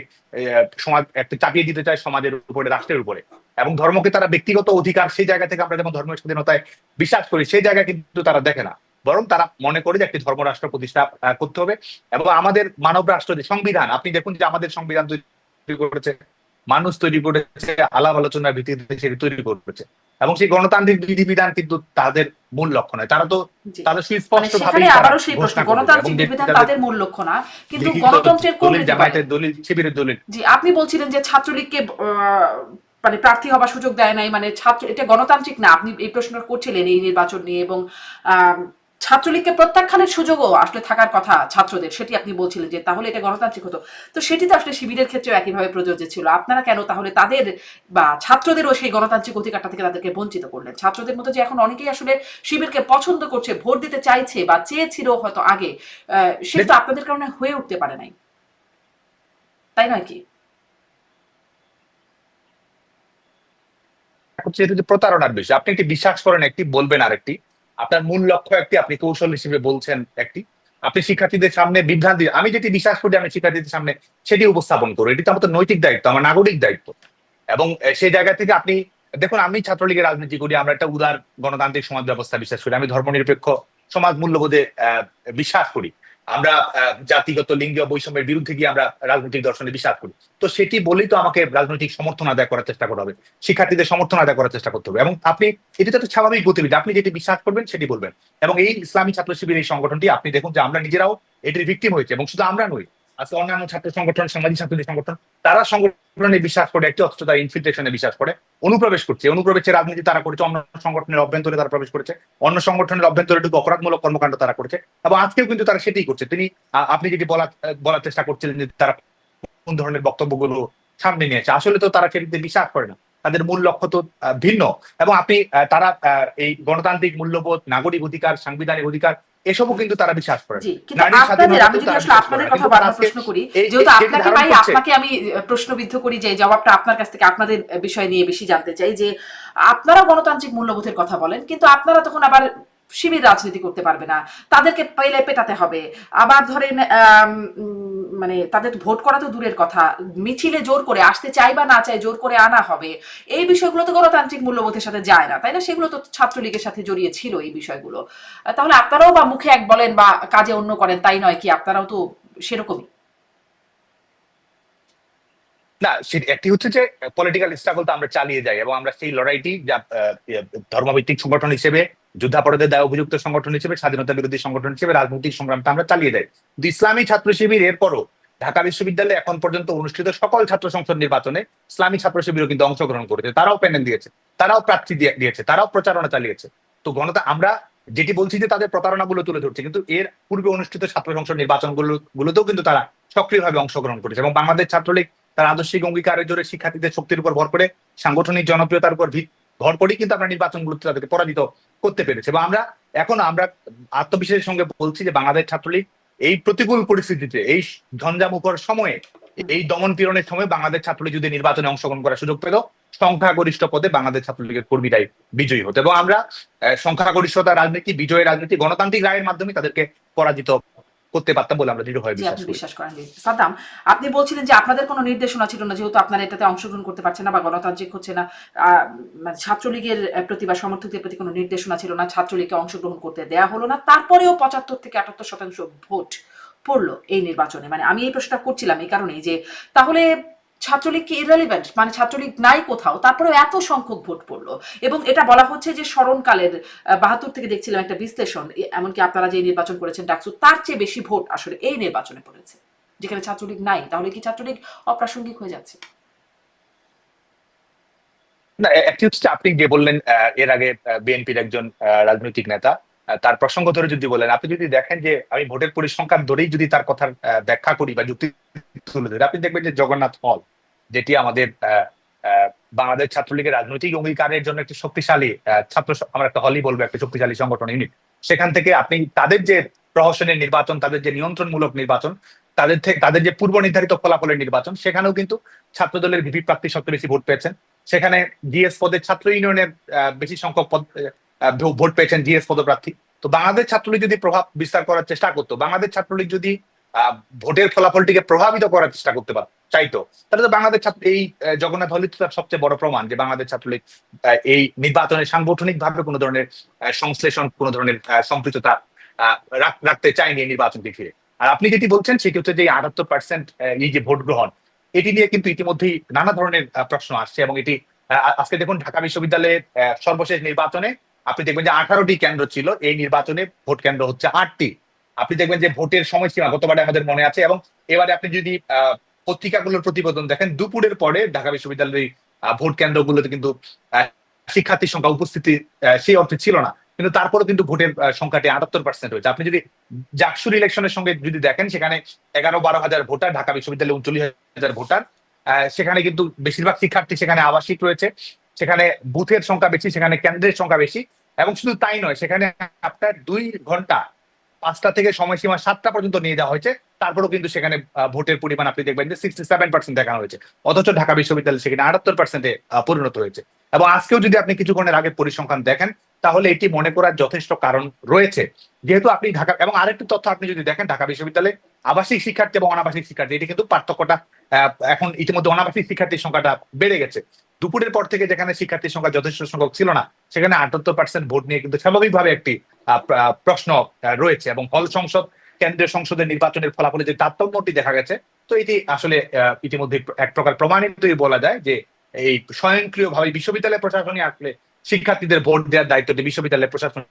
সমাজ একটি চাপিয়ে দিতে চায় সমাজের উপরে, রাষ্ট্রের উপরে, এবং ধর্মকে তারা ব্যক্তিগত অধিকার, সেই জায়গা থেকে আমরা যেমন ধর্মের স্বাধীনতায় বিশ্বাস করি, সেই জায়গায় কিন্তু তারা দেখে না, বরং তারা মনে করে যে একটি ধর্মরাষ্ট্র প্রতিষ্ঠা করতে হবে। এবং আমাদের মানব রাষ্ট্র যে সংবিধান, আপনি দেখুন যে আমাদের সংবিধান তৈরি করেছে মানুষ, তৈরি করেছে আলাপ আলোচনার ভিত্তিতে সেটি তৈরি করেছে, এবং সেই গণতান্ত্রিক বিধিবিধান কিন্তু তাদের মূল লক্ষ্য নয়। তারা তো তাদের সুস্পষ্ট ভাবে আবারও সেই প্রশ্ন, গণতান্ত্রিক বিধিবিধান তাদের মূল লক্ষ্য না, কিন্তু গণতন্ত্রের কোন জামায়াতের দলিল, শিবিরের দলিল। জি, আপনি বলছিলেন যে ছাত্রলীগকে মানে প্রার্থী হবার সুযোগ দেয় নাই, মানে ছাত্র, এটা গণতান্ত্রিক না, আপনি এই প্রশ্ন করছিলেন এই নির্বাচন নিয়ে, এবং ছাত্রলীগকে প্রত্যাখ্যানের সুযোগও আসলে থাকার কথা ছাত্রদের, সেটি আপনি বলছিলেন যে তাহলে এটা গণতান্ত্রিক হতো। তো সেটি তো আসলে শিবিরের ক্ষেত্রেও একইভাবে প্রযোজ্য ছিল। আপনারা কেন তাহলে তাদের বা ছাত্রদেরও সেই গণতান্ত্রিক অধিকারটা থেকে তাদেরকে বঞ্চিত করলেন? ছাত্রদের মধ্যে যে এখন অনেকেই আসলে শিবিরকে পছন্দ করছে, ভোট দিতে চাইছে বা চেয়েছিল হয়তো আগে, সেটা তো আপনাদের কারণে হয়ে উঠতে পারে নাই, তাই নয় কি? হচ্ছে এটা যে প্রতারণার বিষয়, আপনি একটি বিশ্বাস করেন একটি, বলবেন আরেকটি, আপনার মূল লক্ষ্য একটি, আপনি কৌশল হিসেবে বলছেন একটি, আপনি শিক্ষার্থীদের সামনে বিভ্রান্তি, আমি যেটি বিশ্বাস করি আমি শিক্ষার্থীদের সামনে সেটি উপস্থাপন করি, এটি তো আমাদের নৈতিক দায়িত্ব, আমার নাগরিক দায়িত্ব। এবং সেই জায়গা থেকে আপনি দেখুন, আমি ছাত্রলীগের রাজনীতি করি, আমরা একটা উদার গণতান্ত্রিক সমাজ ব্যবস্থা বিশ্বাস করি, আমি ধর্মনিরপেক্ষ সমাজ মূল্যবোধে বিশ্বাস করি, আমরা জাতিগত লিঙ্গীয় বৈষম্যের বিরুদ্ধে গিয়ে আমরা রাজনৈতিক দর্শনে বিশ্বাস করি। তো সেটি বলেই তো আমাকে রাজনৈতিক সমর্থন আদায় করার চেষ্টা করা হবে, শিক্ষার্থীদের সমর্থন আদায় করার চেষ্টা করতে হবে। এবং আপনি, এটি তো একটা স্বাভাবিক গতিবিধি, আপনি যেটি বিশ্বাস করবেন সেটি বলবেন। এবং এই ইসলামী ছাত্র শিবির এই সংগঠনটি, আপনি দেখুন যে আমরা নিজেরাও এটির ভিকটিম হয়েছে, এবং শুধু আমরা নই, আছে অন্যান্য ছাত্র সংগঠন, সামাজিক ছাত্রদের সংগঠন, তারা সংগঠনে বিশ্বাস করে, একটি অথচ তারা ইনফিল্ট্রেশনে বিশ্বাস করে, অনুপ্রবেশ করছে, অনুপ্রবেশের রাজনীতি তারা করেছে, অন্য সংগঠনের অভ্যন্তরে তারা প্রবেশ করেছে, অন্য সংগঠনের অভ্যন্তরে ঢুকে অপরাধমূলক কর্মকাণ্ড তারা করেছে, এবং আজকেও কিন্তু তারা সেটাই করছে। আপনি যেটি বলার চেষ্টা করছিলেন যে তারা কোন ধরনের বক্তব্যগুলো সামনে নিয়েছে, আসলে তো তারা সেটিতে বিশ্বাস করে না, তাদের মূল লক্ষ্য তো ভিন্ন। এবং তারা এই গণতান্ত্রিক মূল্যবোধ, নাগরিক অধিকার, সাংবিধানিক অধিকার, এসবও কিন্তু তারা বিশ্বাস করে। জি, কিন্তু আপনাদের, আমি যদি আসলে আপনাদের কথা বারবার প্রশ্ন করি, যেহেতু আপনাকে ভাই, আপনাকে আমি প্রশ্নবিদ্ধ করি, যে জবাবটা আপনার কাছ থেকে আপনাদের বিষয় নিয়ে বেশি জানতে চাই, যে আপনারা গণতান্ত্রিক মূল্যবোধের কথা বলেন, কিন্তু আপনারা তখন আবার শিবির রাজনীতি করতে পারবে না, তাদেরকে পেলে পেটাতে হবে, আবার ধরেন মানে তাদের ভোট করা তো দূরের কথা, মিছিলে জোর করে আসতে চাই বা না চাই জোর করে আনা হবে, এই বিষয়গুলো তো গণতান্ত্রিক মূল্যবোধের সাথে যায় না, তাই না? সেগুলো তো ছাত্রলীগের সাথে জড়িয়ে ছিল এই বিষয়গুলো। তাহলে আপনারাও বা মুখে এক বলেন বা কাজে অন্য করেন, তাই নয় কি? আপনারাও তো সেরকমই। না, একটি হচ্ছে যে পলিটিক্যাল স্ট্রাগল তো আমরা চালিয়ে যাই, এবং আমরা সেই লড়াইটি যা ধর্মভিত্তিক সংগঠন হিসেবে, যুদ্ধাপরাধের দায় অভিযুক্ত সংগঠন হিসেবে, স্বাধীনতা বিরোধী সংগঠন হিসেবে রাজনৈতিক সংগ্রামটা আমরা চালিয়ে যাই। কিন্তু ইসলামী ছাত্র শিবির এরপরও ঢাকা বিশ্ববিদ্যালয়ে এখন পর্যন্ত অনুষ্ঠিত সকল ছাত্র সংসদ নির্বাচনে ইসলামী ছাত্র শিবিরও কিন্তু অংশগ্রহণ করেছে, তারাও প্যানেল দিয়েছে, তারাও প্রার্থী দিয়েছে, তারাও প্রচারণা চালিয়েছে। তো আমরা যেটি বলছি যে তাদের প্রতারণাগুলো তুলে ধরছে, কিন্তু এর পূর্বে অনুষ্ঠিত ছাত্র সংসদ নির্বাচন গুলোতেও কিন্তু তারা সক্রিয়ভাবে অংশগ্রহণ করেছে, এবং বাংলাদেশ ছাত্রলীগ তার আদর্শিক অঙ্গীকারের জোরে শিক্ষার্থীদের শক্তির উপর ভর করে, সাংগঠনিক জনপ্রিয়তার উপর ভর করেই কিন্তু আমরা নির্বাচনগুলোতে তাদেরকে পরাজিত করতে পেরেছি। এবং আমরা আত্মবিশ্বাসের সঙ্গে বলছি যে বাংলাদেশ ছাত্রলীগ এই প্রতিকূল পরিস্থিতিতে, এই ঝঞ্ঝামুখর সময়ে, এই দমন পীড়নের সময় বাংলাদেশ ছাত্রলীগ যদি নির্বাচনে অংশগ্রহণ করার সুযোগ পেল, সংখ্যাগরিষ্ঠ পদে বাংলাদেশ ছাত্রলীগের কর্মীরাই বিজয়ী হতো, এবং আমরা সংখ্যাগরিষ্ঠতা রাজনীতি, বিজয়ের রাজনীতি, গণতান্ত্রিক রায়ের মাধ্যমে তাদেরকে পরাজিত করতে পারতাম বলে আমরা দৃঢ়ভাবে বিশ্বাস করেন। সাদ্দাম, আপনি বলছিলেন যে আপনাদের কোনো নির্দেশনা ছিল না, যেহেতু আপনারা এটাতে অংশগ্রহণ করতে পারছেন না বা গণতান্ত্রিক হচ্ছে না, মানে ছাত্রলীগের প্রতি বা সমর্থকদের প্রতি কোনো নির্দেশনা ছিল না, ছাত্রলীগকে অংশগ্রহণ করতে দেয়া হলো না, তারপরেও 75 থেকে 78% ভোট পড়লো এই নির্বাচনে। মানে আমি এই প্রশ্নটা করছিলাম এই কারণেই যে তাহলে ছাত্রলীগ কি ইররেলিভেন্ট, মানে ছাত্রলীগ নাই কোথাও, তারপরেও এত সংখ্যক ভোট পড়লো। এবং এটা বলা হচ্ছে যে স্মরণকালের 72 থেকে দেখছিলাম একটা বিশ্লেষণ, এমনকি আপনারা যে নির্বাচন করেছেন ডাকসু, তার চেয়ে বেশি ভোট আসলে এই নির্বাচনে পড়েছে, যেখানে ছাত্রলীগ নাই। তাহলে কি ছাত্রলীগ অপ্রাসঙ্গিক হয়ে যাচ্ছে? না, একটি হচ্ছে আপনি যে বললেন এর আগে বিএনপির একজন রাজনৈতিক নেতা, তার প্রসঙ্গ ধরে যদি বলেন, আপনি যদি দেখেন যে আমি ভোটের পরিসংখ্যান ধরেই যদি তার কথার ব্যাখ্যা করি বা যুক্তি তুলে ধরি, আপনি দেখবেন যে জগন্নাথ হল, যেটি আমাদের বাংলাদেশ ছাত্রলীগের রাজনৈতিক অঙ্গীকারের জন্য একটি শক্তিশালী আমরা একটা হলই বলবো, একটা শক্তিশালী সংগঠন ইউনিট, সেখান থেকে আপনি তাদের যে প্রহসনের নির্বাচন, তাদের যে নিয়ন্ত্রণমূলক নির্বাচন, তাদের যে পূর্ব নির্ধারিত ফলাফলের নির্বাচন, সেখানেও কিন্তু ছাত্রদলের ভিপি প্রার্থী সবচেয়ে বেশি ভোট পেয়েছেন। সেখানে জিএস পদে ছাত্র ইউনিয়নের বেশি সংখ্যক ভোট পেয়েছেন জিএস পদপ্রার্থী। তো বাংলাদেশ ছাত্রলীগ যদি প্রভাব বিস্তার করার চেষ্টা করতো, বাংলাদেশ ছাত্রলীগ যদি ভোটের ফলাফলটিকে প্রভাবিত করার চেষ্টা করতে চাইতো, তাহলে তো বাংলাদেশ ছাত্র এই জগন্নাথ হলি তো তার সবচেয়ে বড় প্রমাণ যে বাংলাদেশ ছাত্রলীগ এই নির্বাচনে সাংগঠনিক ভাবে কোনো ধরনের সংশ্লেষণ, কোনো ধরনের সম্পৃক্ততা রাখতে চায়নি এই নির্বাচনকে ঘিরে। আর আপনি যেটি বলছেন সেটি হচ্ছে যে 78% এই যে ভোট গ্রহণ, এটি নিয়ে কিন্তু ইতিমধ্যেই নানা ধরনের প্রশ্ন আসছে, এবং এটি আজকে দেখুন ঢাকা বিশ্ববিদ্যালয়ের সর্বশেষ নির্বাচনে আপনি দেখবেন যে 18টি কেন্দ্র ছিল, এই নির্বাচনে ভোট কেন্দ্র হচ্ছে 8টি। আপনি দেখবেন যে ভোটের সময়সীমা গতবারে আমাদের মনে আছে, এবং এবারে আপনি যদি পত্রিকাগুলোর প্রতিবেদন দেখেন, দুপুরের পরে ঢাকা বিশ্ববিদ্যালয়ের ভোট কেন্দ্রগুলোতে কিন্তু শিক্ষার্থীর সংখ্যা উপস্থিতি সেই অর্থে ছিল না, কিন্তু তারপরেও কিন্তু ভোটের সংখ্যাটি 78% হয়েছে। আপনি যদি জাকসুর ইলেকশনের সঙ্গে যদি দেখেন, সেখানে 11-12 হাজার ভোটার, ঢাকা বিশ্ববিদ্যালয়ে 39,000 ভোটার, সেখানে কিন্তু বেশিরভাগ শিক্ষার্থী সেখানে আবাসিক রয়েছে, সেখানে বুথের সংখ্যা বেশি, সেখানে কেন্দ্রের সংখ্যা বেশি, এবং শুধু তাই নয়, সেখানে আপনার 2 ঘন্টা 5টা থেকে সময়সীমা 7টা পর্যন্ত নিয়ে যাওয়া হয়েছে, তারপরেও কিন্তু সেখানে ভোটের পরিমাণ আপনি দেখবেন যে 67% দেখানো হয়েছে, অথচ ঢাকা বিশ্ববিদ্যালয় সেখানে 78%-এ পরিণত হয়েছে। এবং আজকেও যদি আপনি কিছুক্ষণের আগে পরিসংখ্যান দেখেন, তাহলে এটি মনে করার যথেষ্ট কারণ রয়েছে, যেহেতু আপনি ঢাকা, এবং আরেকটি তথ্য আপনি যদি দেখেন, ঢাকা বিশ্ববিদ্যালয়ে আবাসিক শিক্ষার্থী এবং অনাবাসিক শিক্ষার্থী, এটি কিন্তু পার্থক্যটা এখন ইতিমধ্যে অনাবাসিক শিক্ষার্থীর সংখ্যাটা বেড়ে গেছে। দুপুরের পর থেকে যেখানে শিক্ষার্থীর সংখ্যা যথেষ্ট সংখ্যক ছিল না, সেখানে 78% ভোট নিয়ে কিন্তু স্বাভাবিকভাবে একটি প্রশ্ন রয়েছে, এবং হল সংসদ, কেন্দ্রীয় সংসদের নির্বাচনের ফলাফলে যে তারতম্যটি দেখা গেছে, তো এটি আসলে ইতিমধ্যে এক প্রকার প্রমাণিতই বলা যায় যে এই স্বয়ংক্রিয়ভাবে বিশ্ববিদ্যালয় প্রশাসনই আসলে শিক্ষার্থীদের ভোট দেওয়ার দায়িত্বটি বিশ্ববিদ্যালয় প্রশাসন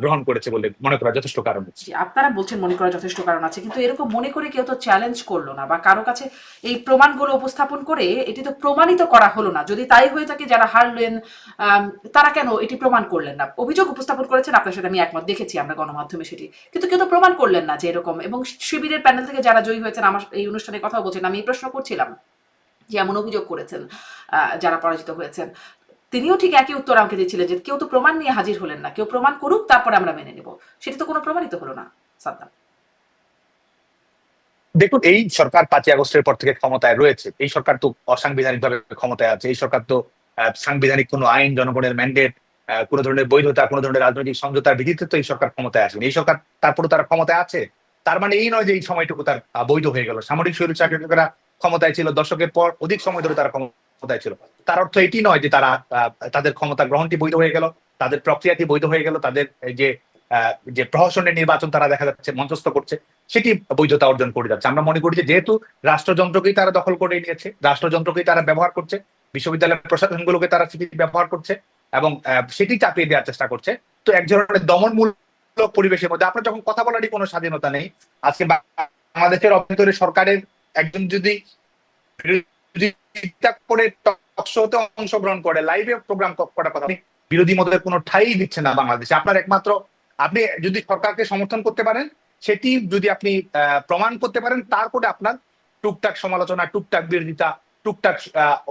গ্রহণ করেছে বলে মনে করা যথেষ্ট কারণ আছে। জি, আপনারা বলছেন মনে করার যথেষ্ট কারণ আছে, কিন্তু এরকম মনে করে কেউ তো চ্যালেঞ্জ করলো না বা কারো কাছে এই প্রমাণগুলো উপস্থাপন করে এটি তো প্রমাণিত করা হলো না। যদি তাই হয়ে থাকে, যারা হারলেন তারা কেন এটি প্রমাণ করলেন না? অভিযোগ উপস্থাপন করেছেন, আপনার সাথে আমি একমত, দেখেছি আমরা গণমাধ্যমে সেটি, কিন্তু কেউ তো প্রমাণ করলেন না যে এরকম। এবং শিবিরের প্যানেল থেকে যারা জয়ী হয়েছেন, আমার এই অনুষ্ঠানে কথা বলছেন, আমি এই প্রশ্ন করছিলাম যে এমন অভিযোগ করেছেন যারা পরাজিত হয়েছেন, তিনিও ঠিক একই উত্তর আমাকে দিয়েছিলেন যে কেউ তো প্রমাণ নিয়ে হাজির হলেন না, কেউ প্রমাণ করুক তারপরে আমরা মেনে নেব। সেটি তো কোনো প্রমাণিত হলো না সাদ্দাম। দেখুন, এই সরকার 5ই আগস্টের পর থেকে ক্ষমতায় রয়েছে। এই সরকার তো অসাংবিধানিক ভাবে ক্ষমতায় আছে। এই সরকার তো সাংবিধানিক কোনো আইন, জনগণের ম্যান্ডেট, কোনো ধরনের বৈধতা, কোনো ধরনের রাজনৈতিক সমঝোতার ভিত্তিতে তো এই সরকার ক্ষমতায় আসেনি। এই সরকার তারপরে তারা ক্ষমতায় আছে, তার মানে এই নয় যে এই সময়টুকু তার বৈধ হয়ে গেল। সামরিক স্বৈরশাসকেরা ক্ষমতায় ছিল দশকের পর অধিক সময় ধরে, তারা ক্ষমতায় ছিল। তার অর্থ এটি নয় যে তারা তাদের ক্ষমতা গ্রহণটি বৈধ হয়ে গেল, তাদের প্রক্রিয়াটি বৈধ হয়ে গেল, তাদের যে যে প্রহসনের নির্বাচন তারা দেখা যাচ্ছে মঞ্চস্থ করছে সেটি বৈধতা অর্জন করে যাচ্ছে। আমরা মনে করি যে যেহেতু রাষ্ট্রযন্ত্রকেই তারা দখল করে নিয়েছে, রাষ্ট্রযন্ত্রকেই তারা ব্যবহার করছে, বিশ্ববিদ্যালয়ের প্রশাসনগুলোকে তারা সেটি ব্যবহার করছে এবং সেটি চাপিয়ে দেওয়ার চেষ্টা করছে। তো এক ধরনের দমনমূলক পরিবেশের মধ্যে আপনার যখন কথা বলারই কোনো স্বাধীনতা নেই, আজকে বাংলাদেশের অভ্যন্তরে সরকারের একজন যদি বিরোধিতা করে টক শোতে অংশগ্রহণ করে, লাইভে প্রোগ্রাম করার কথা, বিরোধী মতের কোনো ঠাই দিচ্ছে না বাংলাদেশে। আপনার একমাত্র, আপনি যদি সরকারকে সমর্থন করতে পারেন, সেটি যদি আপনি প্রমাণ করতে পারেন, তারপরে আপনার টুকটাক সমালোচনা, টুকটাক বিরোধিতা, টুকটাক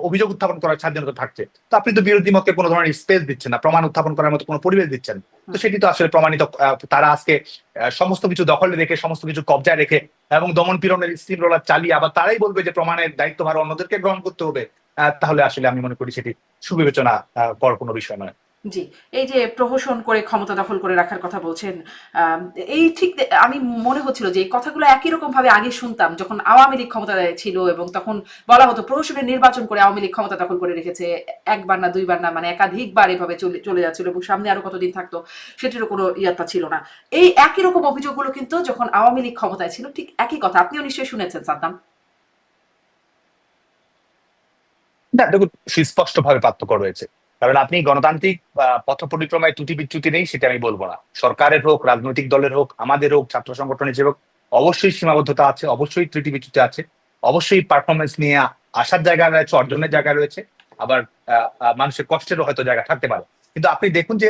অভিযোগ উত্থাপন করার স্বাধীনতা থাকছে। তো আপনি তো বিরোধী মতকে কোনো ধরনের স্পেস দিচ্ছেন না, প্রমাণ উত্থাপন করার মতো কোনো পরিবেশ দিচ্ছেন। তো সেটি তো আসলে প্রমাণিত। তারা আজকে সমস্ত কিছু দখলে রেখে, সমস্ত কিছু কবজায় রেখে এবং দমন পীড়নের স্টিম রোলার চালিয়ে আবার তারাই বলবে যে প্রমাণের দায়িত্বভার অন্যদেরকে গ্রহণ করতে হবে, তাহলে আসলে আমি মনে করি সেটি সুবিবেচনা করার কোনো বিষয় নয়। জি, এই যে প্রহসন করে ক্ষমতা দখল করে রাখার কথা বলছেন, এই ঠিক আমি মনে হচ্ছিল যে এই কথাগুলো একই রকম ভাবে আগে শুনতাম যখন আওয়ামী লীগ ক্ষমতায় ছিল, এবং তখন বলা হতো প্রহসনের নির্বাচন করে আওয়ামী লীগ ক্ষমতা দখল করে রেখেছে। একবার না দুইবার না, মানে একাধিকবার এভাবে চলে যাচ্ছিল, এবং সামনে আরো কতদিন থাকতো সেটিরও কোনো ইয়াত্তা ছিল না। এই একই রকম অভিযোগগুলো কিন্তু যখন আওয়ামী লীগ ক্ষমতায় ছিল, ঠিক একই কথা আপনিও নিশ্চয়ই শুনেছেন সাদ্দাম। না, দেখুন, সুস্পষ্ট ভাবে পার্থক্য রয়েছে। কারণ আপনি গণতান্ত্রিক পথ পরিক্রমায় ত্রুটি বিচ্যুতি নেই সেটা আমি বলবো না। সরকারের হোক, রাজনৈতিক দলের হোক, আমাদের হোক, ছাত্র সংগঠন হিসেবে হোক, অবশ্যই সীমাবদ্ধতা আছে, অবশ্যই ত্রুটি বিচ্যুতি আছে, অবশ্যই পারফরমেন্স নিয়ে আসার জায়গা রয়েছে, অর্জনের জায়গা রয়েছে, আবার মানুষের কষ্টেরও হয়তো জায়গা থাকতে পারে। কিন্তু আপনি দেখুন যে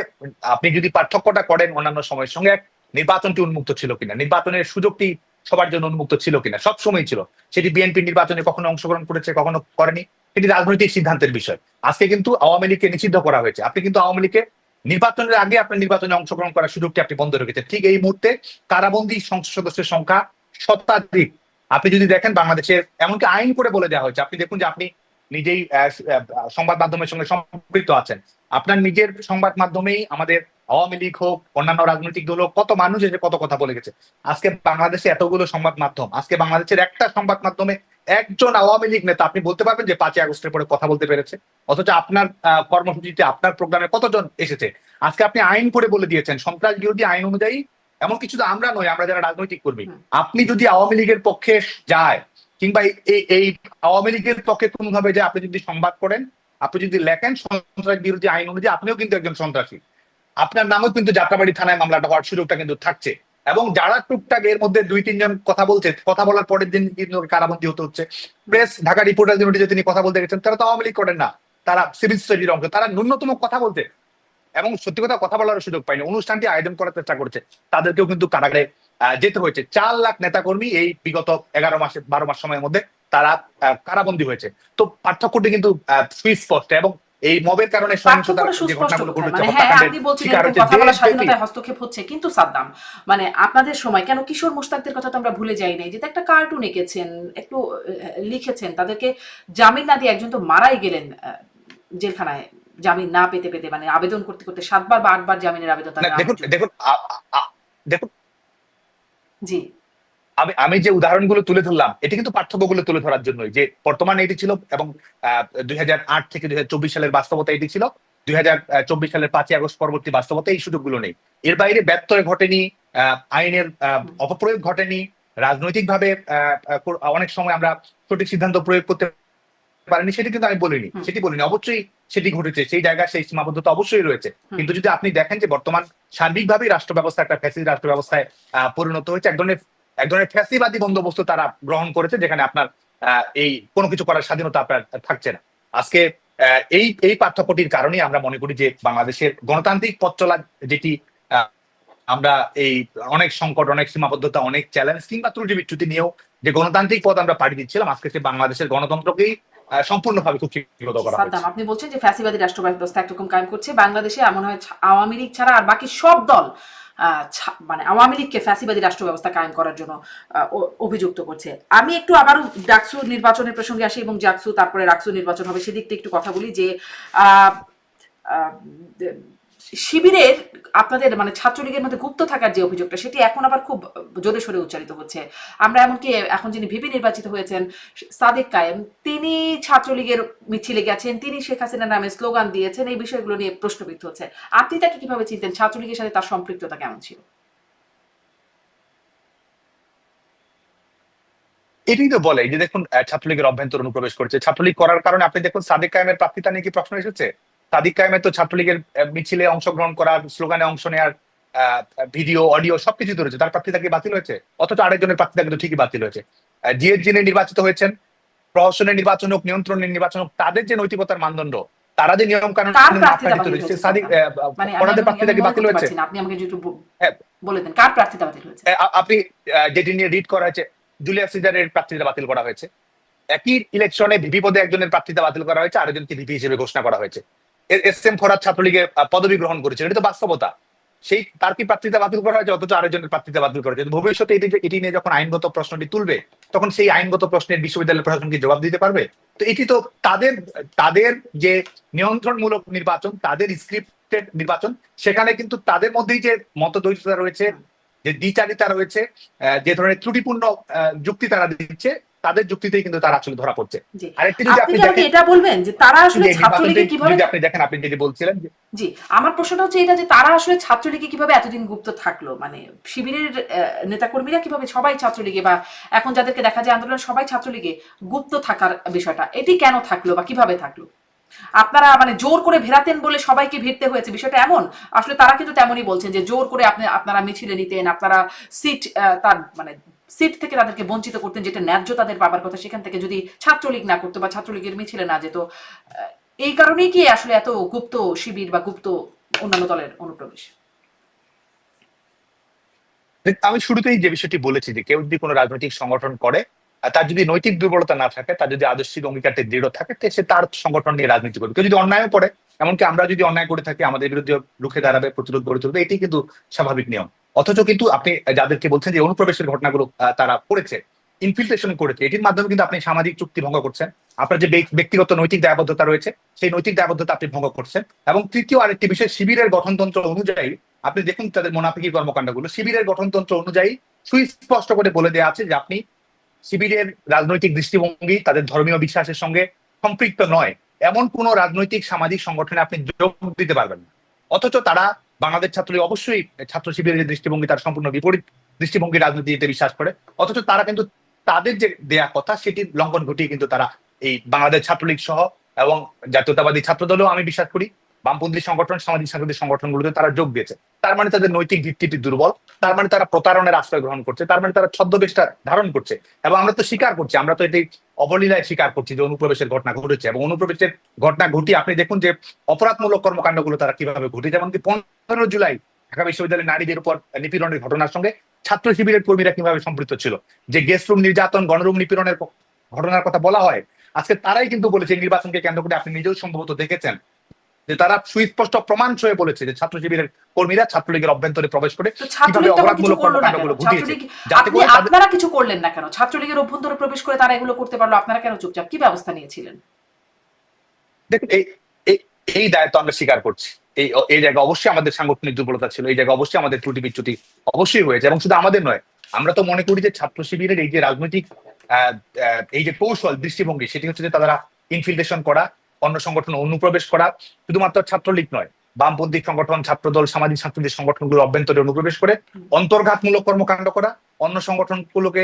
আপনি যদি পার্থক্যটা করেন অন্যান্য সময়ের সঙ্গে, এক, নির্বাচনটি উন্মুক্ত ছিল কিনা, নির্বাচনের সুযোগটি সবার জন্য উন্মুক্ত ছিল কিনা, সব সময় ছিল। সেটি বিএনপি নির্বাচনে কখনো অংশগ্রহণ করেছে, কখনো করেনি, এটি রাজনৈতিক সিদ্ধান্তের বিষয়। আজকে কিন্তু আওয়ামী লীগকে নিষিদ্ধ করা হয়েছে, আপনি কিন্তু আওয়ামী লীগকে নির্বাচনের আগে আপনার নির্বাচনে অংশগ্রহণ করার সুযোগটি আপনি বন্ধ রেখেছেন। ঠিক এই মুহূর্তে কারাবন্দী সংসদ সদস্যের সংখ্যা শতাধিক। আপনি যদি দেখেন বাংলাদেশের, এমনকি আইন করে বলে দেওয়া হয়েছে, আপনি দেখুন যে আপনি নিজেই সংবাদ মাধ্যমের সঙ্গে সম্পৃক্ত আছেন, আপনার নিজের সংবাদ মাধ্যমেই আমাদের আওয়ামী লীগ হোক, অন্যান্য রাজনৈতিক দল হোক, কত মানুষ এসে কত কথা বলে গেছে। আজকে বাংলাদেশে এতগুলো সংবাদ মাধ্যম, আজকে বাংলাদেশের একটা সংবাদ মাধ্যমে একজন আওয়ামী লীগ নেতা আপনি বলতে পারবেন যে 5ই আগস্টের পরে কথা বলতে পেরেছে? অথচ আপনার কর্মসূচিতে, আপনার প্রোগ্রামে কতজন এসেছে? আজকে আপনি আইন করে বলে দিয়েছেন, সন্ত্রাস বিরোধী আইন অনুযায়ী, এমন কিছু তো আমরা নই, আমরা যারা রাজনৈতিক কর্মী, আপনি যদি আওয়ামী লীগের পক্ষে যায়, কিংবা এই আওয়ামী লীগের পক্ষে কোনোভাবে যে আপনি যদি সংবাদ করেন, আপনি যদি লেখেন সন্ত্রাস বিরোধী আইন অনুযায়ী, আপনিও কিন্তু একজন সন্ত্রাসী। আপনার নামেও কিন্তু যাত্রাবাড়ি থানায় মামলাটা হওয়ার সুযোগটা কিন্তু থাকছে। এবং যারা টুকটাক এর মধ্যে 2-3 জন কথা বলছে, কথা বলার পরের দিন কিন্তু কারাবন্দী হতে হচ্ছে। প্রেস, ঢাকা রিপোর্টার ইউনিটিতে তিনি কথা বলতে গেছেন, তারা তো আওয়ামী লীগ করেন না, তারা সিভিল সোসাইটির অংশ, তারা ন্যূনতম কথা বলতে এবং সত্যি কথা বলার সুযোগ পায়নি, অনুষ্ঠানটি আয়োজন করার চেষ্টা করছে, তাদেরকেও কিন্তু কারাগারে যেতে হয়েছে। 4 লাখ নেতাকর্মী এই বিগত 12 মাস সময়ের মধ্যে তারা কারাবন্দী হয়েছে। তো পার্থক্যটি কিন্তু সুস্পষ্ট। এবং এই মবের কারণে সহিংসতার যে ঘটনাগুলো ঘটেছে, হত্যাকাণ্ডের শিকার হচ্ছে, কথা বলার স্বাধীনতায় হস্তক্ষেপ হচ্ছে, কিন্তু সাদ্দাম, মানে আপনাদের সময় কেন কিশোর মুশতাকদের কথা তো আমরা ভুলে যাই নাই, যে একটা কার্টুন এঁকেছেন, একটু লিখেছেন, তাদেরকে জামিন না দিয়ে একজন তো মারাই গেলেন জেলখানায়, জামিন না পেতে পেতে, মানে আবেদন করতে করতে 7 বার বা 8 বার জামিনের আবেদন। দেখুন দেখুন দেখুন জি, আমি যে উদাহরণগুলো তুলে ধরলাম, এটি কিন্তু পার্থক্যগুলো তুলে ধরার জন্যই, যে বর্তমানে এটি ছিল এবং 2008 থেকে 2024 সালের বাস্তবতা এটি ছিল, 2024 সালের 5ই আগস্ট পরবর্তী বাস্তবতা এই সুযোগগুলো নেই। এর বাইরে ব্যত্যয় ঘটেনি, আইনের অপপ্রয়োগ ঘটেনি, রাজনৈতিক ভাবে অনেক সময় আমরা সঠিক সিদ্ধান্ত প্রয়োগ করতে পারেনি, সেটি কিন্তু আমি বলিনি, সেটি বলিনি। অবশ্যই সেটি ঘটেছে, সেই জায়গায় সেই সীমাবদ্ধতা অবশ্যই রয়েছে। কিন্তু যদি আপনি দেখেন যে বর্তমান সার্বিকভাবেই রাষ্ট্র ব্যবস্থা একটা ফ্যাসিস্ট রাষ্ট্র ব্যবস্থায় পরিণত হয়েছে, এক ধরনের ফ্যাসিবাদী বন্দোবস্ত তারা গ্রহণ করেছে, যেখানে আপনার এই কোনো কিছু করার স্বাধীনতা আপনার থাকছে না। আজকে এই পার্থক্যটির কারণেই আমরা মনে করি যে বাংলাদেশের গণতান্ত্রিক পথ চলা যেটি আমরা এই অনেক সংকট, অনেক সীমাবদ্ধতা, অনেক চ্যালেঞ্জ কিংবা ত্রুটি বিচ্যুতি নিয়েও যে গণতান্ত্রিক পথ আমরা পাড়ি দিচ্ছিলাম, আজকে সে বাংলাদেশের গণতন্ত্রকেই সম্পূর্ণভাবে কুক্ষিগত করা হয়েছে। সাদ্দাম, আপনি বলছেন যে ফ্যাসিবাদী রাষ্ট্র ব্যবস্থা একরকম কায়েম করছে বাংলাদেশে, এমন হয় আওয়ামী লীগ ছাড়া আর বাকি সব দল মানে আওয়ামী লীগকে ফ্যাসিবাদী রাষ্ট্র ব্যবস্থা কায়েম করার জন্য অভিযুক্ত করছে। আমি একটু আবারও ডাকসু নির্বাচনের প্রসঙ্গে আসি এবং জাকসু তারপরে রাকসু নির্বাচন হবে সেদিকটা একটু কথা বলি যে শিবিরের আপনাদের মানে ছাত্রলীগের মধ্যে গুপ্ত থাকার যে অভিযোগটা, সেটি এখন আবার খুব জোরে সোরে উচ্চারিত হচ্ছে। আমরা এমনকি এখন যিনি ভিপি নির্বাচিত হয়েছেন সাদেক কায়েম, তিনি ছাত্রলীগের মিছিলে গেছেন, তিনি শেখ হাসিনার নামে স্লোগান দিয়েছেন, এই বিষয়গুলো নিয়ে প্রশ্নবিদ্ধ হচ্ছে। আপনি তাকে কিভাবে চিনতেন? ছাত্রলীগের সাথে তার সম্পৃক্ততা কেমন ছিল? এটাই তো বলে যে দেখুন, ছাত্রলীগের অভ্যন্তর অনুপ্রবেশ করছে। ছাত্রলীগ করার কারণে আপনি দেখুন সাদিক কায়েমের প্রার্থিতা নিয়ে কি প্রশ্ন এসেছে? সাদিক কায়েমের তো ছাত্রলীগের মিছিলে অংশগ্রহণ করার, স্লোগানে অংশ নেওয়ার ভিডিও, অডিও সবকিছু ধরেছে, তার প্রার্থিতা কি বাতিল হয়েছে? অথচ আরেকজনের প্রার্থিতা কিন্তু ঠিকই বাতিল হয়েছে। যিনি নির্বাচিত হয়েছেন, প্রহসনের নির্বাচন হোক, নিয়ন্ত্রণের নির্বাচন হোক, তাদের যে নৈতিকতার মানদণ্ড, তারা যে নিয়ম কানুন সাদিক প্রার্থিতা কি বাতিল হয়েছে? আপনি আমাকে একটু বলে দেন কার প্রার্থিতা বাতিল হয়েছে? আপনি যেটি নিয়ে রিড করা হয়েছে, জুলিয়াস সিজারের প্রার্থিতা বাতিল করা হয়েছে। একই ইলেকশনে ভিপি পদে একজনের প্রার্থিতা বাতিল করা হয়েছে, আরেকজনকে ভিপি হিসেবে ঘোষণা করা হয়েছে। এস এম ফরহাদ ছাত্রলীগে পদবি গ্রহণ করেছিল, এটা তো বাস্তবতা। সেই তার কি প্রার্থিতা বাতিল করা হয়েছে, অথচ আরেকজনের প্রার্থিতা বাতিল করা হয়েছে। ভবিষ্যতে এটি নিয়ে যখন আইনগত প্রশ্নটি তুলবে, তখন সেই আইনগত প্রশ্নের বিশ্ববিদ্যালয় প্রশাসন কি জবাব দিতে পারবে? তো এটি তো তাদের যে নিয়ন্ত্রণমূলক নির্বাচন, তাদের স্ক্রিপ্টেড নির্বাচন, সেখানে কিন্তু তাদের মধ্যেই যে মতদ্বৈততা রয়েছে, যে দ্বিচারিতা রয়েছে, যে ধরনের ত্রুটিপূর্ণ যুক্তি তারা দিচ্ছে, তাদের যুক্তিতেই কিন্তু তারা আসলে ধরা পড়ছে। আরেকটি যদি আপনি দেখেন, এটা বলবেন যে তারা আসলে ছাত্রলীগে কিভাবে, আপনি দেখেন, আপনি যেটি বলছিলেন, জি আমার প্রশ্নটা হচ্ছে এটা যে তারা আসলে ছাত্রলীগে কিভাবে এতদিন গুপ্ত থাকলো, মানে শিবিরের নেতাকর্মীরা কিভাবে সবাই ছাত্রলীগে, বা এখন যাদেরকে দেখা যায় আন্দোলন সবাই ছাত্রলীগে, গুপ্ত থাকার বিষয়টা এটি কেন থাকলো বা কিভাবে থাকলো? আপনারা মানে জোর করে ভেরাতেন বলে সবাইকে ভিড়তে হয়েছে, বিষয়টা এমন? আসলে তারা কিন্তু তেমনই বলছেন যে জোর করে আপনারা মিছিলে নিতেন, আপনারা সিট তার মানে সিট থেকে তাদেরকে বঞ্চিত করতেন, যেটা ন্যায্য তাদের পাবার কথা, সেখান থেকে যদি ছাত্রলীগ না করতো বা ছাত্রলীগের মিছিলে না যেত। এই কারণেই কি আসলে এত গুপ্ত শিবির বা গুপ্ত অন্যান্য দলের অনুপ্রবেশ? আমি শুরুতেই যে বিষয়টি বলেছি যে কেউ যদি কোনো রাজনৈতিক সংগঠন করে, তার যদি নৈতিক দুর্বলতা না থাকে, তার যদি আদর্শিক অঙ্গীকারটি দৃঢ় থাকে, সে তার সংগঠন নিয়ে রাজনীতি করবে। কেউ যদি অন্যায়ও করে, এমনকি আমরা যদি অন্যায় করে থাকি, আমাদের বিরুদ্ধে রুখে দাঁড়াবে, প্রতিরোধ গড়ে তুলবে, এটি কিন্তু স্বাভাবিক নিয়ম। অথচ কিন্তু আপনি যাদেরকে বলছেন যে অনুপ্রবেশের ঘটনাগুলো তারা করেছে, ইনফিল্ট্রেশন করেছে, এটির মাধ্যমে কিন্তু আপনি সামাজিক চুক্তি ভঙ্গ করছেন। আপনার যে ব্যক্তিগত নৈতিক দায়বদ্ধতা রয়েছে, সেই নৈতিক দায়বদ্ধতা আপনি ভঙ্গ করছেন। এবং তৃতীয় আরেকটি বিষয়, শিবিরের গঠনতন্ত্র অনুযায়ী আপনি দেখুন তাদের মুনাফিকি কর্মকাণ্ডগুলো, শিবিরের গঠনতন্ত্র অনুযায়ী সুস্পষ্ট করে বলে দেওয়া আছে যে আপনি শিবিরের রাজনৈতিক দৃষ্টিভঙ্গি তাদের ধর্মীয় বিশ্বাসের সঙ্গে সম্পৃক্ত নয় এমন কোন রাজনৈতিক সামাজিক সংগঠনে আপনি যোগ দিতে পারবেন না। অথচ তারা বাংলাদেশ ছাত্রলীগ অবশ্যই ছাত্র শিবিরের যে দৃষ্টিভঙ্গি তার সম্পূর্ণ বিপরীত দৃষ্টিভঙ্গি রাজনীতিতে বিশ্বাস করে, অথচ তারা কিন্তু তাদের যে দেয়া কথা সেটির লঙ্ঘন ঘটিয়ে কিন্তু তারা এই বাংলাদেশ ছাত্রলীগ সহ এবং জাতীয়তাবাদী ছাত্র দলেও আমি বিশ্বাস করি, বামপন্থী সংগঠন, সামাজিক সাংস্কৃতিক সংগঠনগুলোতে তারা যোগ দিয়েছে। তার মানে তাদের নৈতিক ভিত্তিটি দুর্বল, তার মানে তারা প্রতারণের আশ্রয় গ্রহণ করছে, তার মানে তারা ছদ্মবেশটা ধারণ করছে। এবং আমরা তো স্বীকার করছি, আমরা তো এটি অবলীলায় স্বীকার করছি যে অনুপ্রবেশের ঘটনা ঘটেছে। এবং অনুপ্রবেশের ঘটনা ঘটিয়ে আপনি দেখুন যে অপরাধমূলক কর্মকাণ্ডগুলো তারা কিভাবে ঘটে। যেমন কি 15 জুলাই ঢাকা বিশ্ববিদ্যালয়ের নারীদের উপর নিপীড়নের ঘটনার সঙ্গে ছাত্র শিবিরের কর্মীরা কিভাবে সম্পৃক্ত ছিল, যে গেস্ট রুম নির্যাতন, গণরুম নিপীড়নের ঘটনার কথা বলা হয়, আজকে তারাই কিন্তু বলেছে নির্বাচনকে কেন্দ্র করে, আপনি নিজেও সম্ভবত দেখেছেন যে তারা সুস্পষ্ট প্রমাণ সয়ে বলেছে যে ছাত্র শিবিরের কর্মীরা ছাত্রলীগের অভ্যন্তরে প্রবেশ করে কিভাবে অপরাধমূলক কর্মকাণ্ডগুলো ঘটিয়েছে। আপনারা কিছু করলেন না কেন? ছাত্রলীগের অভ্যন্তরে প্রবেশ করে তারা এগুলো করতে পারলো, আপনারা কেন চুপচাপ? কি ব্যবস্থা নিয়েছিলেন? দেখুন, এই দায়িত্ব আমরা স্বীকার করছি। এই জায়গায় অবশ্যই আমাদের সাংগঠনিক দুর্বলতা ছিল, এই জায়গায় অবশ্যই আমাদের ত্রুটি বিচ্যুতি অবশ্যই হয়েছে। এবং শুধু আমাদের নয়, আমরা তো মনে করি যে ছাত্র শিবিরের এই যে রাজনৈতিক এই যে কৌশল দৃষ্টিভঙ্গি, সেটি হচ্ছে যে তারা ইনফিল্ট্রেশন করা, অন্য সংগঠন অনুপ্রবেশ করা, শুধুমাত্র ছাত্রলীগ নয়, বামপন্থী সংগঠন, ছাত্রদল, সামাজিক সাংস্কৃতিক সংগঠনগুলোর অভ্যন্তরে অনুপ্রবেশ করে অন্তর্ঘাতমূলক কর্মকাণ্ড করা, অন্য সংগঠনগুলোকে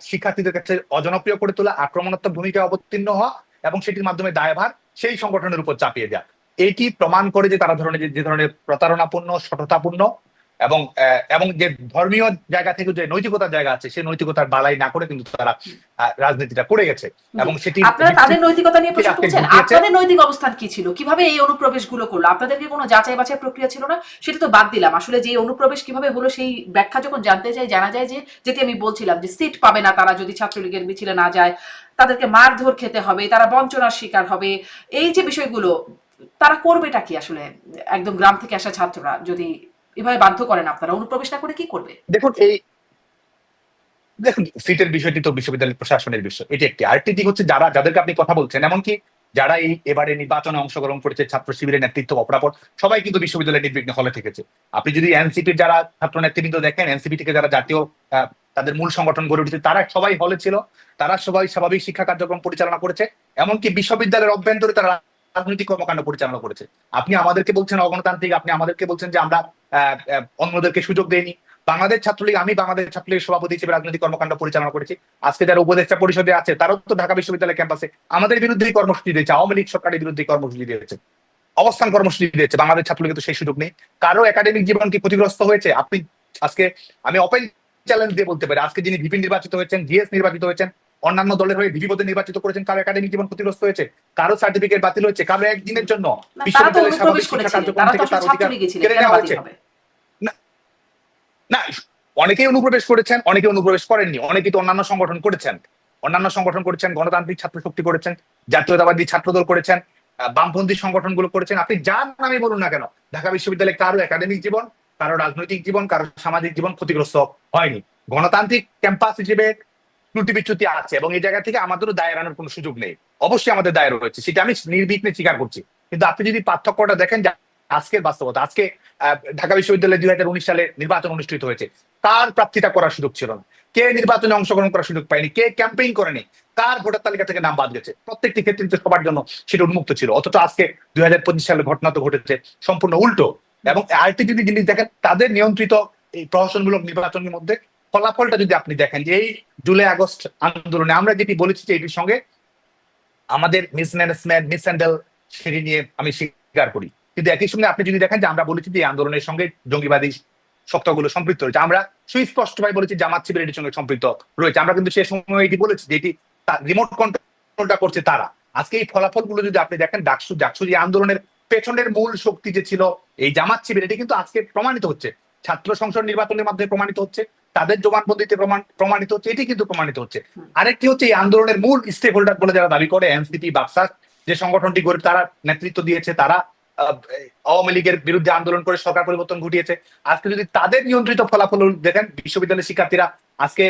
শিক্ষার্থীদের কাছে অজনপ্রিয় করে তোলা, আক্রমণাত্মক ভূমিকায় অবতীর্ণ হওয়া এবং সেটির মাধ্যমে দায়ভার সেই সংগঠনের উপর চাপিয়ে দেওয়া। এটি প্রমাণ করে যে তারা যে ধরনের প্রতারণাপূর্ণ, সততাপূর্ণ এবং এবং যে ধর্মীয় জায়গা থেকে যে নৈতিকতার জায়গা আছে, সেই নৈতিকতার বালাই না করে কিন্তু তারা রাজনীতিটা করে গেছে এবং সেটি আপনারা তাদের নৈতিকতা নিয়ে প্রশ্ন করছেন, ঘটিয়েছে। আপনাদের নৈতিক অবস্থান কি ছিল, কিভাবে এই অনুপ্রবেশগুলো করলো? আপনাদেরকে কোনো যাচাই বাছাই প্রক্রিয়া ছিল না? সেটা তো বাদ দিলাম, আসলে যে অনুপ্রবেশ কিভাবে হলো সেই ব্যাখ্যা যখন জানতে চাই, জানা যায় যে যেটি আমি বলছিলাম যে সিট পাবে না তারা যদি ছাত্রলীগের মিছিলে না যায়, তাদেরকে মারধর খেতে হবে, তারা বঞ্চনার শিকার হবে। এই যে বিষয়গুলো তারা করবেটা কি আসলে? একদম গ্রাম থেকে আসা ছাত্ররা যদি এভাবে বাধ্য করেন, আপনারা অনুপ্রবেশ না করে কি করবে? দেখুন সিটের বিষয়টি তো বিশ্ববিদ্যালয় প্রশাসনের বিষয়, এটি একটি। আরেকটি দিক হচ্ছে যাদেরকে আপনি কথা বলছেন, এমনকি যারা এই এবারে নির্বাচনে অংশগ্রহণ করেছে, ছাত্র শিবিরের নেতৃত্ব অপরাপর সবাই কিন্তু বিশ্ববিদ্যালয়ের নির্বিঘ্নে হলে থেকেছে। আপনি যদি এনসিপির যারা ছাত্র নেতৃবৃন্দ দেখেন, এনসিপি থেকে যারা জাতীয় তাদের মূল সংগঠন গড়ে উঠেছে, তারা সবাই হলে ছিল, তারা সবাই স্বাভাবিক শিক্ষা কার্যক্রম পরিচালনা করেছে, এমনকি বিশ্ববিদ্যালয়ের অভ্যন্তরে তারা রাজনৈতিক কর্মকাণ্ড পরিচালনা করেছে। আপনি আমাদেরকে বলছেন অগণতান্ত্রিক, আপনি আমাদেরকে বলছেন যে আমরা অন্যদেরকে সুযোগ দেইনি। আমি বাংলাদেশ ছাত্রলীগের সভাপতি হিসেবে রাজনৈতিক কর্মকাণ্ড পরিচালনা করেছি। আজকে যারা উপদেষ্টা পরিষদে আছে তারাও তো ঢাকা বিশ্ববিদ্যালয় ক্যাম্পাসে আমাদের বিরুদ্ধেই কর্মসূচি দিয়েছে, আওয়ামী লীগ সরকারের বিরুদ্ধে কর্মসূচি দিয়েছে, অবস্থান কর্মসূচি দিয়েছে। বাংলাদেশ ছাত্রলীগের তো সেই সুযোগ নেই। কারো একাডেমিক জীবন কি ক্ষতিগ্রস্ত হয়েছে? আমি ওপেন চ্যালেঞ্জ দিয়ে বলতে পারি, আজকে যিনি ভিপি নির্বাচিত হয়েছেন, জিএস নির্বাচিত হয়েছেন, অন্যান্য দলের হয়ে ভিপি পদে নির্বাচিত করেছেন, কারো একাডেমিক জীবন ক্ষতিগ্রস্ত হয়েছে? কারো সার্টিফিকেট বাতিল হয়েছে? কারো একদিনের জন্য বিশ্ববিদ্যালয়ের স্বাভাবিক শিক্ষা কার্যক্রম থেকে তার অধিকার কেড়ে নেওয়া হয়েছে? না, অনেকেই অনুপ্রবেশ করেছেন, অনেকে অনুপ্রবেশ করেননি, অনেকেই তো অন্যান্য সংগঠন করেছেন, গণতান্ত্রিক ছাত্র শক্তি করেছেন, জাতীয়তাবাদী ছাত্রদল করেছেন, বামপন্থী সংগঠনগুলো করেছেন। আপনি যার নামে বলুন না কেন, ঢাকা বিশ্ববিদ্যালয়ে কারো একাডেমিক জীবন, কারো রাজনৈতিক জীবন, কারো সামাজিক জীবন ক্ষতিগ্রস্ত হয়নি। গণতান্ত্রিক ক্যাম্পাস হিসেবে ত্রুটি বিচ্যুতি আছে এবং এই জায়গা থেকে আমাদেরও দায় এড়ানোর কোনো সুযোগ নেই। অবশ্যই আমাদের দায় রয়েছে, সেটা আমি নির্বিঘ্নে স্বীকার করছি। কিন্তু আপনি যদি পার্থক্যটা দেখেন, আজকের বাস্তবতা, আজকে ঢাকা বিশ্ববিদ্যালয়ে 2019 সালে নির্বাচন অনুষ্ঠিত হয়েছে, কার প্রার্থিতা করার সুযোগ ছিল না, কে নির্বাচনে অংশগ্রহণ করার সুযোগ পায়নি, কে ক্যাম্পেইন করেনি, কার ভোটার তালিকা থেকে নাম বাদ গেছে, প্রত্যেকটি ক্ষেত্রে সবার জন্য সেটা উন্মুক্ত ছিল। অথচ আজকে 2025 সালে ঘটনা তো ঘটেছে সম্পূর্ণ উল্টো। এবং আরেকটি যদি জিনিস দেখেন, তাদের নিয়ন্ত্রিত এই প্রহসনমূলক নির্বাচনের মধ্যে ফলাফলটা যদি আপনি দেখেন, যে এই জুলাই আগস্ট আন্দোলনে আমরা যেটি বলেছি যে এটির সঙ্গে আমাদের মিসম্যানেজমেন্ট, মিসহ্যান্ডেল, সেটি নিয়ে আমি স্বীকার করি। কিন্তু একই সঙ্গে আপনি যদি দেখেন যে আমরা বলেছি যে এই আন্দোলনের সঙ্গে জঙ্গিবাদী সত্তাগুলো সম্পৃক্ত রয়েছে, আমরা সুস্পষ্টভাবে বলেছি জামাত শিবির এটির সঙ্গে সম্পৃক্ত রয়েছে। আমরা কিন্তু সে সময় এটি বলেছি যে এটি রিমোট কন্ট্রোলটা করছে তারা। আজকে এই ফলাফলগুলো যদি আপনি দেখেন, ডাকসু যে আন্দোলনের পেছনের মূল শক্তি যে ছিল এই জামাত শিবির, এটি কিন্তু আজকে প্রমাণিত হচ্ছে, ছাত্র সংসদ নির্বাচনের মাধ্যমে প্রমাণিত হচ্ছে, তাদের জবানবন্দিতে প্রমাণিত হচ্ছে, এটি কিন্তু প্রমাণিত হচ্ছে। আরেকটি হচ্ছে এই আন্দোলনের মূল স্টেক হোল্ডার বলে যারা দাবি করে, এনসিপি, বাকসাস যে সংগঠনটি গড়ে তারা নেতৃত্ব দিয়েছে, তারা আওয়ামী লীগের বিরুদ্ধে আন্দোলন করে সরকার পরিবর্তন ঘটিয়েছে। আজকে যদি তাদের নিয়ন্ত্রিত ফলাফল দেখেন, বিশ্ববিদ্যালয়ের শিক্ষার্থীরা আজকে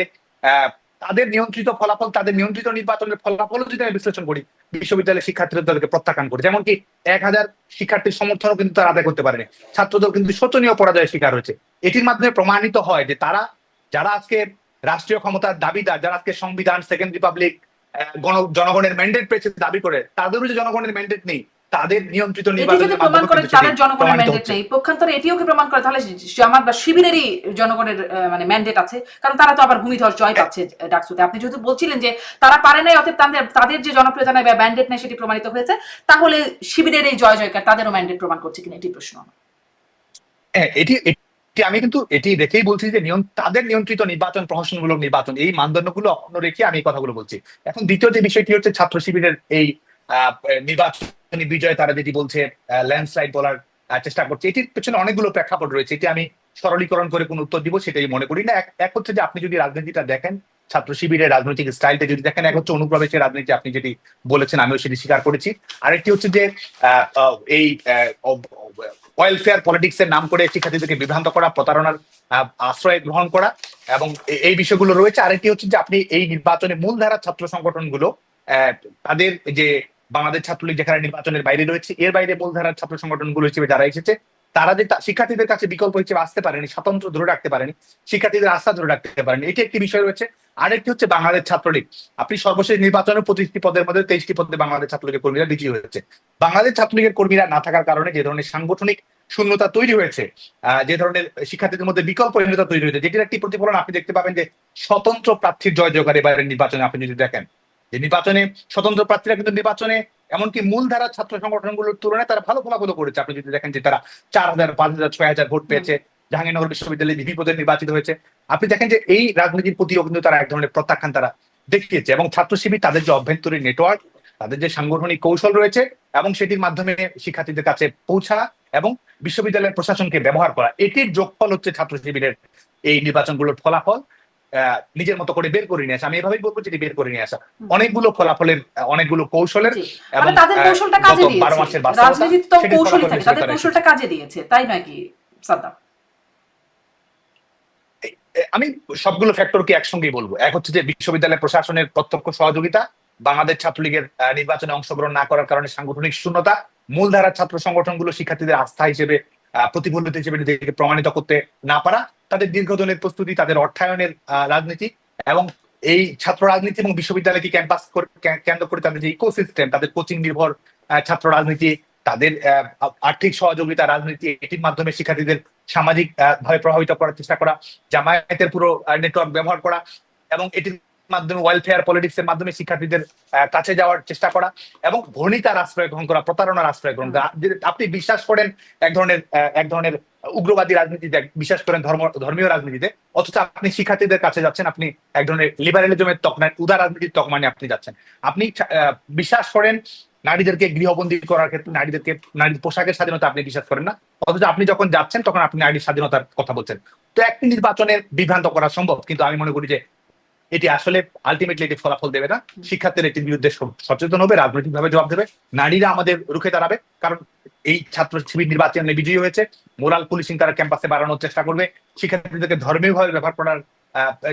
তাদের নিয়ন্ত্রিত ফলাফল, তাদের নিয়ন্ত্রিত নির্বাচনের ফলাফলও যদি আমি বিশ্লেষণ করি, বিশ্ববিদ্যালয়ের শিক্ষার্থীরা তাদেরকে প্রত্যাখ্যান করে। যেমনকি 1000 শিক্ষার্থীর সমর্থনও কিন্তু তারা আদায় করতে পারেনি। ছাত্রদল কিন্তু শোচনীয় পরাজয়ের শিকার হয়েছে। এটির মাধ্যমে প্রমাণিত হয় যে যারা আজকে রাষ্ট্রীয় ক্ষমতার দাবিদার, যারা আজকে সংবিধান, সেকেন্ড রিপাবলিক, জনগণের ম্যান্ডেট পেয়েছে দাবি করে, তাদেরও যে জনগণের ম্যান্ডেট নেই, তাদের নিয়ন্ত্রিত নির্বাচনের প্রমাণ করে তাদের জনগণের ম্যান্ডেট নেই, পক্ষান্তরে এটিও কি প্রমাণ করে তাহলে জামাত বা শিবিরেরই জনগণের মানে ম্যান্ডেট আছে? কারণ তারা তো আবার ভূমিধস জয় পাচ্ছে ডাকসুতে। আপনি যেহেতু বলছিলেন যে তারা পারে নাই, অতএব তাদের যে জনপ্রিয়তা নেই বা ম্যান্ডেট নেই সেটি প্রমাণিত হয়েছে, তাহলে শিবিরের এই জয় জয়কার তাদেরও ম্যান্ডেট প্রমাণ করছে কিনা, এটি প্রশ্ন। এটি আমি কিন্তু এটি রেখেই বলছি যে তাদের নিয়ন্ত্রিত নির্বাচন, প্রহসনমূলক নির্বাচন, এই মানদণ্ডগুলো অক্ষুণ্ণ রেখে আমি কথাগুলো বলছি। এখন দ্বিতীয় যে বিষয়টি হচ্ছে ছাত্র শিবিরের এই নির্বাচনী বিজয়, তারা যেটি বলছে ল্যান্ডস্লাইড বলার চেষ্টা করছে, এটির পেছনে অনেকগুলো প্রেক্ষাপট রয়েছে। এটি আমি সরলীকরণ করে কোন উত্তর দিব সেটাই মনে করি না। এক হচ্ছে যে আপনি যদি রাজনীতিটা দেখেন, ছাত্র শিবিরের রাজনৈতিক স্টাইলটা যদি দেখেন, এক হচ্ছে অনুপ্রবেশের রাজনীতি, আপনি যেটি বলেছেন আমিও সেটি স্বীকার করেছি। আরেকটি হচ্ছে যে এই ওয়েলফেয়ার পলিটিক্স এর নাম করে শিক্ষার্থীদেরকে বিভ্রান্ত করা, প্রতারণার আশ্রয় গ্রহণ করা, এবং এই বিষয়গুলো রয়েছে। আরেকটি হচ্ছে যে আপনি এই নির্বাচনে মূলধারা ছাত্র সংগঠনগুলো তাদের যে বাংলাদেশ ছাত্রলীগ যেখানে নির্বাচনের বাইরে রয়েছে, এর বাইরে মূলধারার ছাত্র সংগঠনগুলো হিসেবে যারা এসেছে, তারা যে শিক্ষার্থীদের কাছে বিকল্প হিসেবে আসতে পারেনি, স্বতন্ত্র ধরে রাখতে পারেনি, শিক্ষার্থীদের আস্থা ধরে রাখতে পারেনি, এটি একটি বিষয় রয়েছে। আরেকটি হচ্ছে বাংলাদেশ ছাত্রলীগ। আপনি সর্বশেষ নির্বাচনের 25টি পদের মধ্যে 23টি পদে বাংলাদেশ ছাত্রলীগের কর্মীরা বিজয়ী হয়েছে। বাংলাদেশ ছাত্রলীগের কর্মীরা না থাকার কারণে যে ধরনের সাংগঠনিক শূন্যতা তৈরি হয়েছে, যে ধরনের শিক্ষার্থীদের মধ্যে বিকল্পহীনতা তৈরি হয়েছে, যেটির একটি প্রতিফলন আপনি দেখতে পাবেন যে স্বতন্ত্র প্রার্থীর জয় জয়কার এবারের নির্বাচনে আপনি যদি দেখেন, যে নির্বাচনে স্বতন্ত্র প্রার্থীরা কিন্তু নির্বাচনে এমনকি মূলধারা ছাত্র সংগঠনগুলোর তুলনায় তারা ভালো ফলাফল করেছে। আপনি যদি দেখেন যে তারা 4,000, 5,000, 6,000 ভোট পেয়েছে, জাহাঙ্গীরনগর বিশ্ববিদ্যালয়ে ভিপি পদে নির্বাচিত হয়েছে। আপনি দেখেন যে এই রাজনীতির প্রতিও কিন্তু তারা এক ধরনের প্রত্যাখ্যান তারা দেখিয়েছে, এবং ছাত্র শিবির তাদের যে অভ্যন্তরীণ নেটওয়ার্ক, তাদের যে সাংগঠনিক কৌশল রয়েছে এবং সেটির মাধ্যমে শিক্ষার্থীদের কাছে পৌঁছা এবং বিশ্ববিদ্যালয়ের প্রশাসনকে ব্যবহার করা, এটির যোগফল হচ্ছে ছাত্র শিবিরের এই নির্বাচনগুলোর ফলাফল নিজের মতো করে বের করে নিয়ে আসা। আমি এভাবেই বলবো যে বের করে নিয়ে আসা অনেকগুলো ফলাফলের, অনেকগুলো কৌশলের, এবং তাদের কৌশলটা কাজে দিয়েছে। 12 মাসের বাস্তবতা, রাজনীতিতে তো কৌশলই থাকে, তাদের কৌশলটা কাজে দিয়েছে, তাই নয় কি সাদ্দাম? আমি সবগুলো ফ্যাক্টরকে একসঙ্গেই বলবো। এক হচ্ছে যে বিশ্ববিদ্যালয় প্রশাসনের প্রত্যক্ষ সহযোগিতা, বাংলাদেশ ছাত্রলীগের নির্বাচনে অংশগ্রহণ না করার কারণে সাংগঠনিক শূন্যতা, মূলধারার ছাত্র সংগঠনগুলো শিক্ষার্থীদের আস্থা হিসেবে প্রতিফলিত হিসেবে নিজেকে প্রমাণিত করতে না পারা, তাদের দীর্ঘদিনের প্রস্তুতি, তাদের অর্থায়নের রাজনীতি, এবং এই ছাত্র রাজনীতি এবং বিশ্ববিদ্যালয়কে ক্যাম্পাস কেন্দ্র করে তাদের যে ইকোসিস্টেম, তাদের কোচিং নির্ভর ছাত্র রাজনীতি, তাদের আর্থিক সহযোগিতা রাজনীতি, এটির মাধ্যমে শিক্ষার্থীদের সামাজিক ভাবে প্রভাবিত করার চেষ্টা করা, জামায়াতের পুরো নেটওয়ার্ক ব্যবহার করা, এবং এটির মাধ্যমে ওয়েলফেয়ার পলিটিক্স এর মাধ্যমে শিক্ষার্থীদের কাছে যাওয়ার চেষ্টা করা, এবং ভর্ণিতার আশ্রয় গ্রহণ করা, প্রতারণার আশ্রয় গ্রহণ করা। আপনি বিশ্বাস করেন এক ধরনের উগ্রবাদী রাজনীতিতে, বিশ্বাস করেন ধর্মীয় রাজনীতিতে, অথচ আপনি শিক্ষার্থীদের কাছে যাচ্ছেন, আপনি এক ধরনের লিবারেলিজমের তকমা, উদার রাজনীতির তকমা নিয়ে আপনি যাচ্ছেন। আপনি বিশ্বাস করেন নারীদেরকে গৃহবন্দী করার ক্ষেত্রে, নারীর পোশাকের স্বাধীনতা আপনি বিশ্বাস করেন না, অথচ আপনি যখন যাচ্ছেন তখন আপনি নারীর স্বাধীনতার কথা বলছেন। তো একটি নির্বাচনের বিভ্রান্ত করা সম্ভব, কিন্তু আমি মনে করি যে এটি আসলে আলটিমেটলি এটি ফলাফল দেবে না। শিক্ষার্থীরা এটির বিরুদ্ধে সচেতন হবে, রাজনৈতিক ভাবে জবাব দেবে, নারীরা আমাদের রুখে দাঁড়াবে, কারণ এই ছাত্র শিবির নির্বাচনে বিজয়ী হয়েছে। মোরাল পুলিশিং তারা ক্যাম্পাসে বাড়ানোর চেষ্টা করবে, শিক্ষার্থীদেরকে ধর্মীয় ভাবে ব্যবহার করার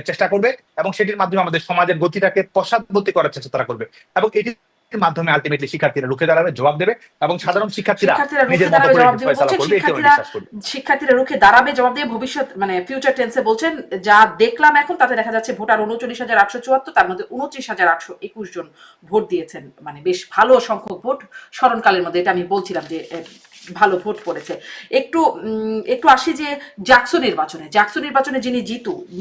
চেষ্টা করবে, এবং সেটির মাধ্যমে আমাদের সমাজের গতিটাকে পশ্চাৎবর্তী করার চেষ্টা তারা করবে, এবং এটির মাধ্যমে আলটিমেটলি শিক্ষার্থীরা রুখে দাঁড়াবে, জবাব দেবে, এবং সাধারণ শিক্ষার্থীরা নিজের মতো করে ফয়সালা করবে, এটি আমি বিশ্বাস করি। শিক্ষার্থীরা রুখে দাঁড়াবে, জবাব দিয়ে ভবিষ্যৎ মানে ফিউচার টেন্সে বলছেন। যা দেখলাম এখন তাতে দেখা যাচ্ছে ভোটার 39,874, তার মধ্যে 29,821 জন ভোট দিয়েছেন, মানে বেশ ভালো সংখ্যক ভোট স্মরণকালের মধ্যে। এটা আমি বলছিলাম যে ভালো ভোট পড়েছে। একটু আসি যে জাকসু নির্বাচনে যিনি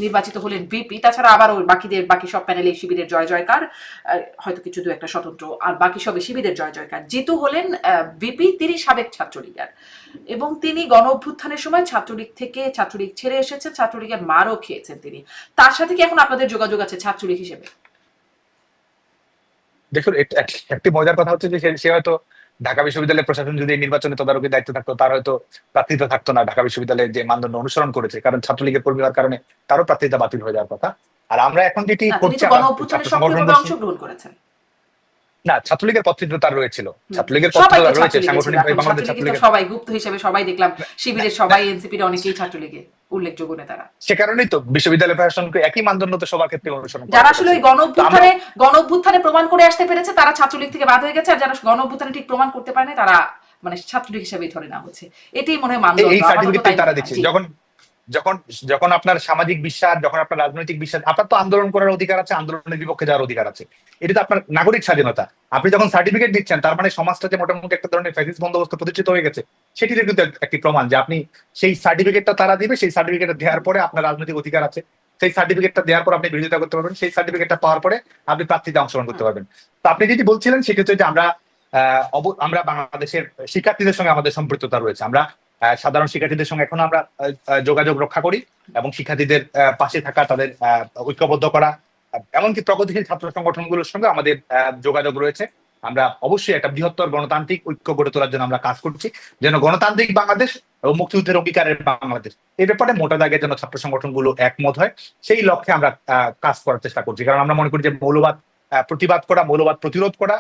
নির্বাচিত হলেন ভিপি, তাছাড়া আবার ওই বাকি সব প্যানেলে শিবিরের জয় জয়কার, হয়তো কিছু দু একটা স্বতন্ত্র, আর বাকি সবে শিবিরের জয় জয়কার। জিতু হলেন ভিপি, তিনি সাবেক ছাত্রলীগার, এবং তিনি গণ অভ্যুত্থানের সময় ছাত্রলীগ ছেড়ে এসেছেন, ছাত্রলীগের মারও খেয়েছেন তিনি। তার সাথে কি এখন আপনাদের যোগাযোগ আছে ছাত্রলীগ হিসেবে? দেখুন, একটি মজার কথা হচ্ছে যে সে হয়তো ঢাকা বিশ্ববিদ্যালয়ের প্রশাসন যদি নির্বাচনে তদারকির দায়িত্ব থাকতো, তার হয়তো প্রার্থিতা থাকতো না ঢাকা বিশ্ববিদ্যালয়ের যে মানদণ্ড অনুসরণ করেছে, কারণ ছাত্রলীগের কর্মী হওয়ার কারণে তারও প্রার্থিতা বাতিল হয়ে যাওয়ার কথা। আর আমরা এখন যেটি করছি, অংশগ্রহণ করেছেন না, ছাত্রলীগের পত্রিকা তার রয়েছিল, ছাত্রলীগের পত্রিকা রয়েছে, সাংগঠনিক ভাবে বাংলাদেশ ছাত্রলীগের সবাই গুপ্ত হিসেবে সবাই দেখলাম, শিবিরের সবাই, এনসিপির অনেকেই ছাত্রলীগে উল্লেখযোগ্য নেতারা। সে কারণেই তো বিশ্ববিদ্যালয় প্রশাসনকে একই মানদণ্ড তো সবার ক্ষেত্রে অনুসরণ করে। যারা আসলে ওই গণ অভ্যুত্থানে প্রমাণ করে আসতে পেরেছে তারা ছাত্রলীগ থেকে বাদ হয়ে গেছে, আর যারা গণ অভ্যুত্থানে ঠিক প্রমাণ করতে পারেনি তারা মানে ছাত্রলীগ হিসেবেই ধরে নেওয়া হচ্ছে। এটাই মনে হয় মানদণ্ড। এই সার্টিফিকেট তারা দিচ্ছে। যখন আপনার সামাজিক বিশ্বাস, যখন আপনার রাজনৈতিক বিশ্বাস, আপনার তো আন্দোলন করার অধিকার আছে, আন্দোলনের বিপক্ষে যাওয়ার অধিকার আছে, এটা তো আপনার নাগরিক স্বাধীনতা। আপনি যখন সার্টিফিকেট দিচ্ছেন, তার মানে সমাজটাতে মোটামুটি একটা ধরনের ফ্যাসিস্ট বন্দোবস্ত প্রতিষ্ঠিত হয়ে গেছে, সেটির কিন্তু একটি প্রমাণ যে আপনি সেই সার্টিফিকেটটা তারা দিবে, সেই সার্টিফিকেটটা দেওয়ার পরে আপনার রাজনৈতিক অধিকার আছে, সেই সার্টিফিকেটটা দেওয়ার পর আপনি বিরোধিতা করতে পারবেন, সেই সার্টিফিকেটটা পাওয়ার পরে আপনি প্রার্থীতে অংশগ্রহণ করতে পারবেন। তো আপনি যেটি বলছিলেন সেটি হচ্ছে যে আমরা বাংলাদেশের শিক্ষার্থীদের সঙ্গে আমাদের সম্পৃক্ততা রয়েছে। আমরা সাধারণ শিক্ষার্থীদের সঙ্গে এখনো আমরা যোগাযোগ রক্ষা করি, এবং শিক্ষার্থীদের পাশে থাকা, তাদের ঐক্যবদ্ধ করা, এমনকি প্রগতিশীল ছাত্র সংগঠনগুলোর সঙ্গে আমাদের যোগাযোগ রয়েছে। আমরা অবশ্যই একটা বৃহত্তর গণতান্ত্রিক ঐক্য গড়ে তোলার জন্য আমরা কাজ করছি, যেন গণতান্ত্রিক বাংলাদেশ এবং মুক্তিযুদ্ধের অঙ্গীকারের বাংলাদেশ, এই ব্যাপারে মোটা দাগে যেন ছাত্র সংগঠনগুলো একমত হয়, সেই লক্ষ্যে আমরা কাজ করার চেষ্টা করছি। কারণ আমরা মনে করি যে মৌলবাদ প্রতিবাদ করা, মৌলবাদ প্রতিরোধ করা,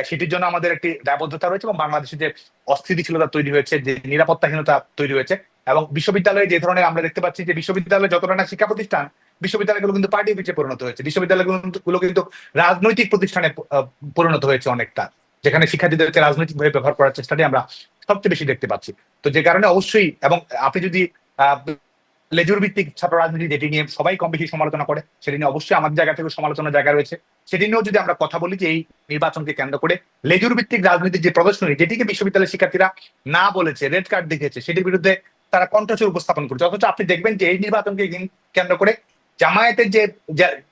সেটির জন্য আমাদের একটি দায়বদ্ধতা রয়েছে, এবং বাংলাদেশে যে অস্থিতিশীলতা তৈরি হয়েছে, যে নিরাপত্তাহীনতা তৈরি হয়েছে, এবং বিশ্ববিদ্যালয়ে যে ধরনের আমরা দেখতে পাচ্ছি যে বিশ্ববিদ্যালয়ে যত ধরনের শিক্ষা প্রতিষ্ঠান, বিশ্ববিদ্যালয়গুলো কিন্তু পার্টি অফিসে পরিণত হয়েছে, বিশ্ববিদ্যালয়গুলো কিন্তু রাজনৈতিক প্রতিষ্ঠানে পরিণত হয়েছে অনেকটা, যেখানে শিক্ষার্থীদেরকে রাজনৈতিক ভাবে ব্যবহার করার চেষ্টাটি আমরা সবচেয়ে বেশি দেখতে পাচ্ছি। তো যে কারণে অবশ্যই, এবং আপনি যদি লেজুর ভিত্তিক ছাত্র রাজনীতি, যেটি নিয়ে সবাই কম বেশি সমালোচনা করে, সেটি নিয়ে অবশ্যই আমাদের জায়গা থেকে সমালোচনার জায়গা রয়েছে। সেটি নিয়েও যদি আমরা কথা বলি যে এই নির্বাচনকে কেন্দ্র করে লেজুর ভিত্তিক রাজনীতির যে প্রদর্শনী, যেটিকে বিশ্ববিদ্যালয়ের শিক্ষার্থীরা না বলেছে, রেড কার্ড দেখেছে, সেটির বিরুদ্ধে তারা কণ্ঠস্বর উপস্থাপন করছে, অথচ আপনি দেখবেন যে এই নির্বাচনকে কেন্দ্র করে জামায়াতের যে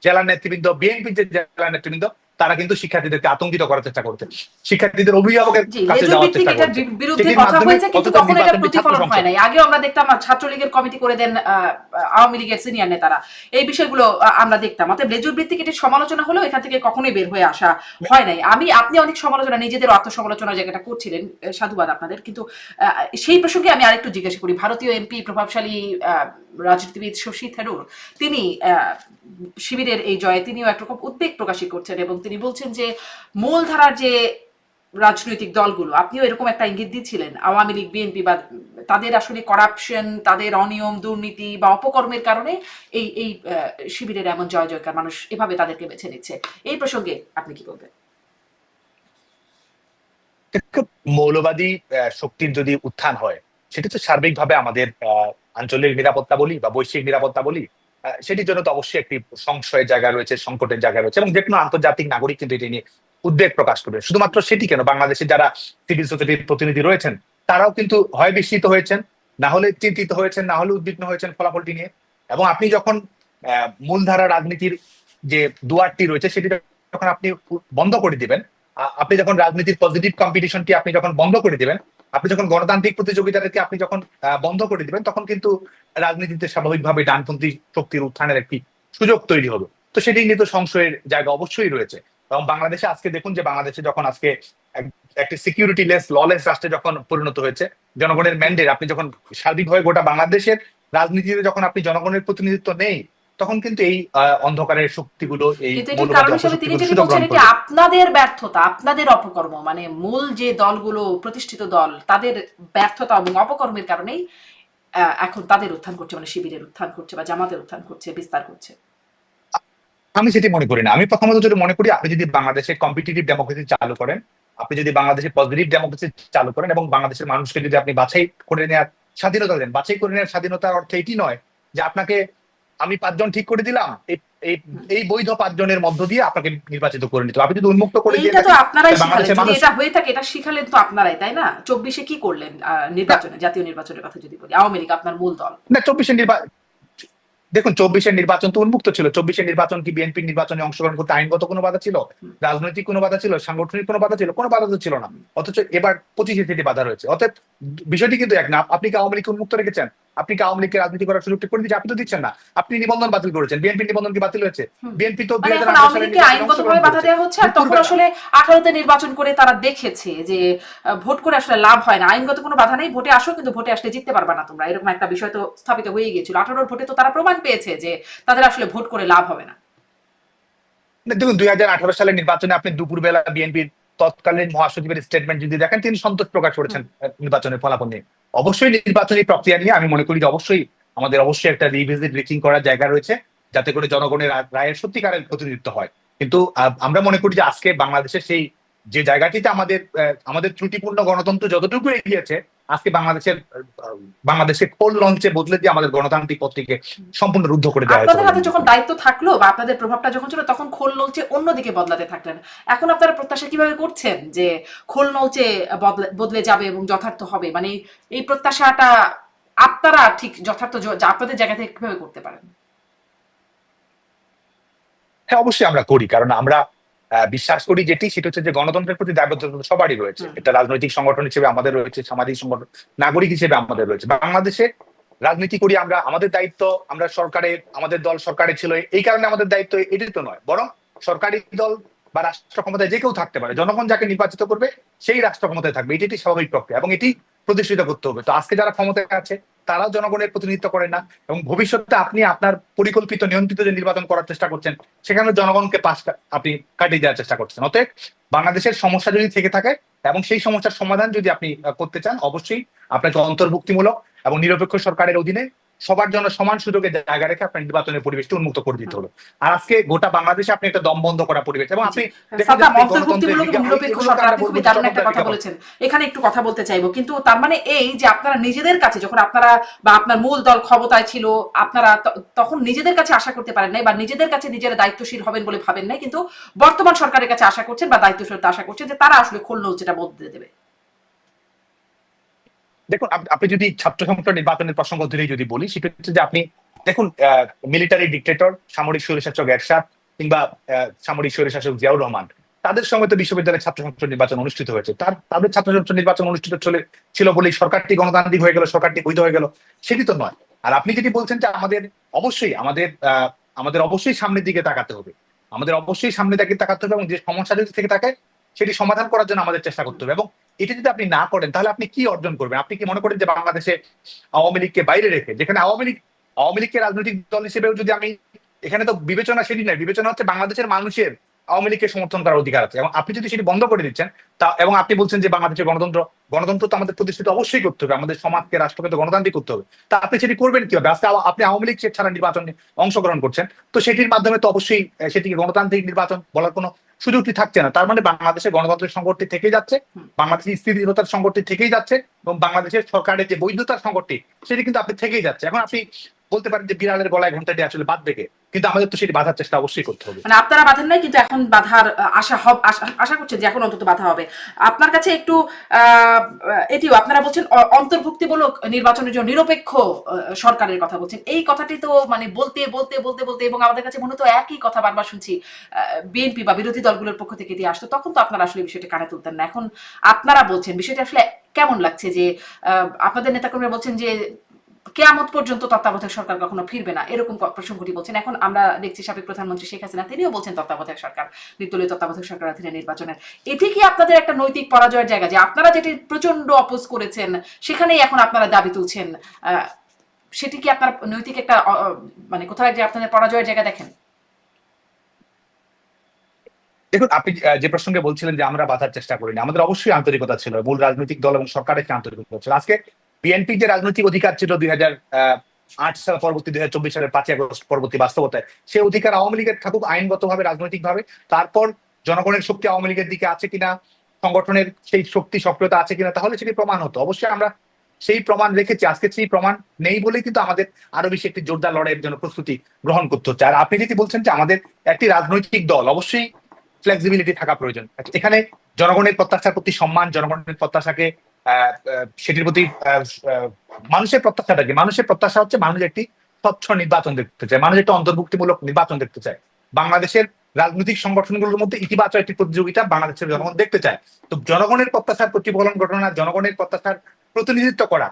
জেলা নেতৃবৃন্দ, বিএনপির যে জেলা নেতৃবৃন্দ, তারা কিন্তু শিক্ষার্থীদেরকে আতঙ্কিত করার চেষ্টা করছে, শিক্ষার্থীদের অভিভাবকের জি, কাছে লেজুর যাওয়ার ভিত্তিক চেষ্টা এটার করছে। বিরুদ্ধে সেটির কথা মাধ্যমে হয়েছে, কিন্তু অথচ তখন এটা নির্বাচনটি ছাত্র প্রতিফলন হয় সংসদ। নাই। আগেও আমরা দেখতাম ছাত্রলীগের কমিটি করে দেন আওয়ামী লীগের সিনিয়র নেতারা, এই বিষয়গুলো আমরা দেখতাম। অতএব লেজুর ভিত্তিক এটির সমালোচনা হলেও এখান থেকে কখনোই বের হয়ে আসা হয় নাই। আপনি অনেক সমালোচনা, নিজেদের আত্মসমালোচনার জায়গাটা করছিলেন, সাধুবাদ আপনাদের। কিন্তু সেই প্রসঙ্গে আমি আরেকটু জিজ্ঞাসা করি, ভারতীয় এমপি প্রভাবশালী রাজনীতিবিদ শশী থারুর, তিনি শিবিরের এই জয়ে তিনিও একরকম উদ্বেগ প্রকাশ করছেন এবং তিনি বলছেন যে মূলধারার যে রাজনৈতিক দলগুলো, আপনিও এরকম একটা ইঙ্গিত দিচ্ছিলেন, আওয়ামী লীগ, বিএনপি, বা তাদের আসলে করাপশন, তাদের অনিয়ম, দুর্নীতি বা অপকর্মের কারণে এই এই শিবিরের এমন জয় জয়কার, মানুষ এভাবে তাদেরকে বেছে নিচ্ছে। এই প্রসঙ্গে আপনি কি বলবেন? মৌলবাদী শক্তির যদি উত্থান হয়, সেটা তো সার্বিকভাবে আমাদের আঞ্চলিক নিরাপত্তা বলি বা বৈশ্বিক নিরাপত্তা বলি, সেটির জন্য তো অবশ্যই একটি সংশয়ের জায়গা রয়েছে, সংকটের জায়গা রয়েছে, এবং যে কোনো আন্তর্জাতিক নাগরিক কিন্তু এটি নিয়ে উদ্বেগ প্রকাশ করবে। শুধুমাত্র সেটি কেন, বাংলাদেশে যারা সিভিল সোসাইটির প্রতিনিধি রয়েছেন তারাও কিন্তু হয় বিস্মিত হয়েছেন, না হলে চিন্তিত হয়েছেন, না হলে উদ্বিগ্ন হয়েছেন ফলাফলটি নিয়ে। এবং আপনি যখন মূলধারা রাজনীতির যে দুয়ারটি রয়েছে সেটি যখন আপনি বন্ধ করে দিবেন, আপনি যখন রাজনীতির পজিটিভ কম্পিটিশনটি আপনি যখন বন্ধ করে দিবেন, আপনি যখন গণতান্ত্রিক প্রতিযোগিতাকে আপনি যখন বন্ধ করে দিবেন, তখন কিন্তু রাজনীতিতে স্বাভাবিকভাবে ডানপন্থী শক্তির উত্থানের একটি সুযোগ তৈরি হবে। তো সেটি নিয়ে তো সংশয়ের জায়গা অবশ্যই রয়েছে। এবং বাংলাদেশে আজকে দেখুন যে বাংলাদেশে যখন আজকে একটি সিকিউরিটি লেস, ললেস রাষ্ট্রে যখন পরিণত হয়েছে, জনগণের ম্যান্ডেট, আপনি যখন সার্বিকভাবে গোটা বাংলাদেশের রাজনীতিতে যখন আপনি জনগণের প্রতিনিধিত্ব নেই, তখন কিন্তু এই অন্ধকারের শক্তিগুলো, এই কিন্তু এটির মৌলবাদী কারণ হিসেবে তিনি অপশক্তিগুলো যেটি সুযোগ বলছেন, গ্রহণ এটি করবে। আপনাদের ব্যর্থতা, আপনাদের অপকর্ম, মানে মূল যে দলগুলো, প্রতিষ্ঠিত দল, তাদের ব্যর্থতা এবং অপকর্মের কারণেই এখন তাদের উত্থান করছে, মানে শিবিরের উত্থান করছে বা জামাতের উত্থান করছে, বিস্তার করছে। আমি সেটি মনে করি না। আমি প্রথমত যদি মনে করি, আপনি যদি বাংলাদেশে কম্পিটিটিভ ডেমোক্রেসি চালু করেন, আপনি যদি বাংলাদেশে পজিটিভ ডেমোক্রেসি চালু করেন, এবং বাংলাদেশের মানুষকে যদি আপনি বাছাই করে নেওয়ার স্বাধীনতা দেন, বাছাই করে নেওয়ার স্বাধীনতার অর্থ এটি নয় যে আপনাকে আমি 5 জন ঠিক করে দিলাম, এই এই বৈধ 5 জনের মধ্য দিয়ে আপনাকে নির্বাচিত করে নিতে হবে। আপনি যদি উন্মুক্ত করে দিয়ে এইটা তো থাকেন, আপনারাই শিখালেন, বাংলাদেশের যদি মানুষ এটা হয়ে থাকে, এটা শিখালেন তো আপনারাই, তাই না? 24-এ কি করলেন নির্বাচনে, জাতীয় নির্বাচনের কথা যদি বলি, আওয়ামী লীগ আপনার মূল দল। না, 24-এর দেখুন 24-এর নির্বাচন তো উন্মুক্ত ছিল। 24-এর নির্বাচন কি বিএনপির নির্বাচনে অংশগ্রহণ করতে আইনগত কোনো বাধা ছিল, রাজনৈতিক কোনো বাধা ছিল, সাংগঠনিক কোনো বাধা ছিল? কোনো বাধা তো ছিল না। অথচ এবার 25-এ সেটি বাধা রয়েছে। অতএব বিষয়টি কিন্তু এক না। আপনি কি আওয়ামী লীগকে উন্মুক্ত রেখেছেন? আপনি কি আওয়ামী লীগকে রাজনীতি করার সুযোগটা করে দিচ্ছেন? আপনি তো দিচ্ছেন না। আপনি নিবন্ধন বাতিল করেছেন, বিএনপির নিবন্ধন কি বাতিল হয়েছে? বিএনপি তো মানে এখন 2018 আওয়ামী সালের লীগকে নির্বাচনে আইনগতভাবে অংশগ্রহণ বাধা করেছে দেওয়া হচ্ছে, আর তখন দুপুরবেলা। আসলে 18-তে নির্বাচন করে তারা দেখেছে যে ভোট করে আসলে লাভ হয় না, আইনগত কোনো বাধা নেই, ভোটে আসো, কিন্তু ভোটে আসলে জিততে পারবা না তোমরা, এরকম একটা বিষয় তো স্থাপিত হয়ে গিয়েছিল। 18-র ভোটে তো তারা প্রমাণ পেয়েছে যে তাদের আসলে ভোট করে লাভ হবে না। দেখুন 2018 সালের নির্বাচনে আপনি দুপুরবেলা বিএনপির তৎকালীন মহাসচিবের স্টেটমেন্ট যদি দেখেন, তিনি সন্তোষ প্রকাশ করেছেন নির্বাচনের ফলাফল নিয়ে। অবশ্যই নির্বাচনী প্রক্রিয়া নিয়ে আমি মনে করি যে অবশ্যই আমাদের অবশ্যই একটা রিভিজিট রিচিং করার জায়গা রয়েছে, যাতে করে জনগণের রায়ের সত্যিকারের প্রতিনিধিত্ব হয়। কিন্তু আমরা মনে করি যে আজকে বাংলাদেশের সেই যে জায়গাটিতে আমাদের ত্রুটিপূর্ণ গণতন্ত্র যতটুকু এগিয়েছে, আজকে বাংলাদেশের খোল লঞ্চে বদলে দিয়ে আমাদের গণতান্ত্রিক পথটিকে সম্পূর্ণ রুদ্ধ করে দেওয়া হয়েছে আপনাদের বলে হাতে আমি মনে যখন করি। দায়িত্ব থাকলো বা আপনাদের প্রভাবটা যখন ছিল, তখন খোল নলচে অন্যদিকে বদলাতে থাকলেন। এখন আপনারা প্রত্যাশা কিভাবে করছেন যে খোল নলচে বদলে যাবে এবং যথার্থ হবে? মানে এই প্রত্যাশাটা আপনারা ঠিক যথার্থ আপনাদের জায়গা থেকে কিভাবে করতে পারেন? হ্যাঁ, অবশ্যই আমরা করি, কারণ আমরা বিশ্বাস করি যেটি, সেটা হচ্ছে যে গণতন্ত্রের প্রতি দায়বদ্ধতা সবারই রয়েছে। একটা রাজনৈতিক সংগঠন হিসেবে আমাদের রয়েছে, সামাজিক সংগঠন, নাগরিক হিসেবে আমাদের রয়েছে। বাংলাদেশে রাজনীতি করি আমরা, আমাদের দায়িত্ব, আমরা সরকারের, আমাদের দল সরকারে ছিল, এই কারণে আমাদের দায়িত্ব এটি তো নয়, বরং সরকারি দল বা রাষ্ট্র ক্ষমতায় যে কেউ থাকতে পারে, জনগণ যাকে নির্বাচিত করবে সেই রাষ্ট্র ক্ষমতায় থাকবে, এটি স্বাভাবিক প্রক্রিয়া এবং এটি প্রতিষ্ঠিত করতে হবে। তো আজকে যারা ক্ষমতায় আছে তারাও জনগণের প্রতিনিধিত্ব করেন না, এবং ভবিষ্যতে আপনি আপনার পরিকল্পিত নিয়ন্ত্রিত যে নির্বাচন করার চেষ্টা করছেন, সেখানে জনগণকে আপনি কাটিয়ে দেওয়ার চেষ্টা করছেন। অতএব বাংলাদেশের সমস্যা যদি থেকে থাকে এবং সেই সমস্যার সমাধান যদি আপনি করতে চান, অবশ্যই আপনাকে অন্তর্ভুক্তিমূলক এবং নিরপেক্ষ সরকারের অধীনে সবার জন্য সমান সুযোগের জায়গা রেখে আপনার নির্বাচনের পরিবেশটি উন্মুক্ত করে দিতে হলো। আর আজকে গোটা বাংলাদেশে আপনি একটা দম বন্ধ করা পরিবেশ, এবং আপনি সাদ্দাম, অন্তর্ভুক্তিমূলক এবং নিরপেক্ষ সরকার, আপনি খুবই দারুণ একটা কথা বলেছেন। এখানে একটু কথা বলতে চাইবো, কিন্তু তার মানে এই যে আপনারা নিজেদের কাছে, যখন আপনারা বা আপনার মূল দল ক্ষমতায় ছিল, আপনারা তখন নিজেদের কাছে আশা করতে পারেন নাই বা নিজেদের কাছে নিজেরা দায়িত্বশীল হবেন বলে ভাবেন নাই, কিন্তু বর্তমান সরকারের কাছে আশা করছেন বা দায়িত্বশীলতা আশা করছেন যে তারা আসলে খোল নলচেটা বদলে দেবে। দেখুন, আপনি যদি ছাত্র সংসদ নির্বাচনের প্রসঙ্গ ধরেই যদি বলি, সেটা হচ্ছে যে আপনি দেখুন মিলিটারি ডিক্টেটর, সামরিক স্বৈরশাসক এরশাদ কিংবা সামরিক স্বৈরশাসক জিয়াউর রহমান, তাদের সঙ্গে তো বিশ্ববিদ্যালয়ের ছাত্র সংসদ নির্বাচন অনুষ্ঠিত হয়েছে। তাদের ছাত্র সংসদ নির্বাচন অনুষ্ঠিত ছিল বলেই সরকারটি গণতান্ত্রিক হয়ে গেল, সরকারটি বৈধ হয়ে গেল, সেটি তো নয়। আর আপনি যেটি বলছেন যে আমাদের অবশ্যই সামনের দিকে তাকাতে হবে, আমাদের অবশ্যই সামনের দিকে তাকাতে হবে, এবং যে সমস্যা যদি থেকে থাকে সেটি সমাধান করার জন্য আমাদের চেষ্টা করতে হবে। এবং এটা যদি আপনি না করেন তাহলে আপনি কি অর্জন করবেন? আপনি কি মনে করেন যে বাংলাদেশে আওয়ামী লীগকে বাইরে রেখে, যেখানে আওয়ামী লীগকে রাজনৈতিক দল হিসেবেও যদি আমি, এখানে তো বিবেচনা সেটি নয়, বিবেচনা হচ্ছে বাংলাদেশের মানুষের আওয়ামী লীগকে সমর্থন করার অধিকার আছে, এবং আপনি যদি সেটি বন্ধ করে দিচ্ছেন এবং আপনি বলছেন যে বাংলাদেশের গণতন্ত্র তো আমাদের প্রতিষ্ঠিত অবশ্যই করতে হবে, আমাদের সমাজকে, রাষ্ট্রকে তো গণতান্ত্রিক করতে হবে, তা আপনি সেটি করবেন কিভাবে? আজকে আপনি আওয়ামী লীগ ছাড়া নির্বাচনে অংশগ্রহণ করছেন, তো সেটির মাধ্যমে তো অবশ্যই সেটিকে গণতান্ত্রিক নির্বাচন বলার কোনো সুযোগটি থাকছে না। তার মানে বাংলাদেশের গণতন্ত্রের সংকটটি থেকেই যাচ্ছে, বাংলাদেশের স্থিতিশীলতার সংকটটি থেকেই যাচ্ছে, এবং বাংলাদেশের সরকারের যে বৈধতার সংকটটি সেটি কিন্তু আপনি থেকেই যাচ্ছে। এখন আপনি বলতে পারেন যে বিড়ালের গলায় ঘন্টাটি আসলে বাঁধবে কে, কিন্তু আমাদের তো সেটি বাঁধার চেষ্টা অবশ্যই করতে হবে। মানে আপনারা বাঁধেন নাই, কিন্তু এখন বাঁধার আশা করছেন যে এখন অন্তত বাঁধা হবে। আপনার কাছে একটু এটিও আপনারা বলছেন অন্তর্ভুক্তিমূলক নির্বাচনের জন্য নিরপেক্ষ সরকারের কথা বলছেন। এই কথাটি তো মানে বলতে বলতে বলতে বলতে এবং আমাদের কাছে মনে তো একই কথা বারবার শুনছি বিএনপি বা বিরোধী দলগুলোর পক্ষ থেকে দিয়ে আসতো, তখন তো আপনারা আসলে বিষয়টি কানে তুলতেন না। এখন আপনারা বলছেন, বিষয়টি আসলে কেমন লাগছে যে আপনাদের নেতাকর্মীরা বলছেন যে কেয়ামত পর্যন্ত তত্ত্বাবধায়ক সরকার কখনো ফিরবে না, এরকম প্রসঙ্গটি বলছেন। এখন আমরা দেখছি সাবেক প্রধানমন্ত্রী শেখ হাসিনা তিনিও বলছেন তত্ত্বাবধায়ক সরকার, নির্দলীয় তত্ত্বাবধায়ক সরকার অধীনে নির্বাচনের। এটি কি আপনাদের একটা নৈতিক পরাজয়ের জায়গা, যে আপনারা যেটি প্রচন্ড অপোজ করেছেন সেখানেই এখন আপনারা দাবি তুলছেন? সেটি কি আপনার নৈতিক একটা মানে কোথাও যে আপনাদের পরাজয়ের জায়গা দেখেন? দেখুন, আপনি যে প্রসঙ্গে বলছিলেন যে আমরা বাধার চেষ্টা করিনি, আমাদের অবশ্যই আন্তরিকতা ছিল, মূল রাজনৈতিক দল এবং সরকারের যে আন্তরিকতা ছিল। আজকে বিএনপি যে রাজনৈতিক অধিকার ছিল 2008 সাল পরবর্তী 2024 সালের 5ই আগস্ট পরবর্তী বাস্তবতায়, সেই অধিকার আওয়ামী লীগের থাকুক আইনগতভাবে, রাজনৈতিকভাবে, তারপর জনগণের শক্তি আওয়ামী লীগের দিকে আছে কিনা, সংগঠনের সেই শক্তি সক্রিয়তা আছে কিনা, তাহলে সেটি প্রমাণ হতো। অবশ্যই আমরা সেই প্রমাণ রেখেছি। আজকে সেই প্রমাণ নেই বলেই কিন্তু আমাদের আরো বেশি একটি জোরদার লড়াইয়ের জন্য প্রস্তুতি গ্রহণ করতে হচ্ছে। আর আপনি যদি বলছেন যে আমাদের একটি রাজনৈতিক দল, অবশ্যই ফ্লেক্সিবিলিটি থাকা প্রয়োজন। এখানে জনগণের প্রত্যাশার প্রতি সম্মান, জনগণের প্রত্যাশাকে সেটির প্রতি মানুষের প্রত্যাশাটা কি? মানুষের প্রত্যাশা হচ্ছে মানুষ একটি স্বচ্ছ নির্বাচন দেখতে চায়, মানুষ একটা অন্তর্ভুক্তিমূলক নির্বাচন দেখতে চায়, বাংলাদেশের রাজনৈতিক সংগঠনগুলোর মধ্যে ইতিবাচক একটি প্রতিযোগিতা বাংলাদেশের জনগণ দেখতে চায়। তো জনগণের প্রত্যাশার প্রতিফলন ঘটনা, জনগণের প্রত্যাশার প্রতিনিধিত্ব করা,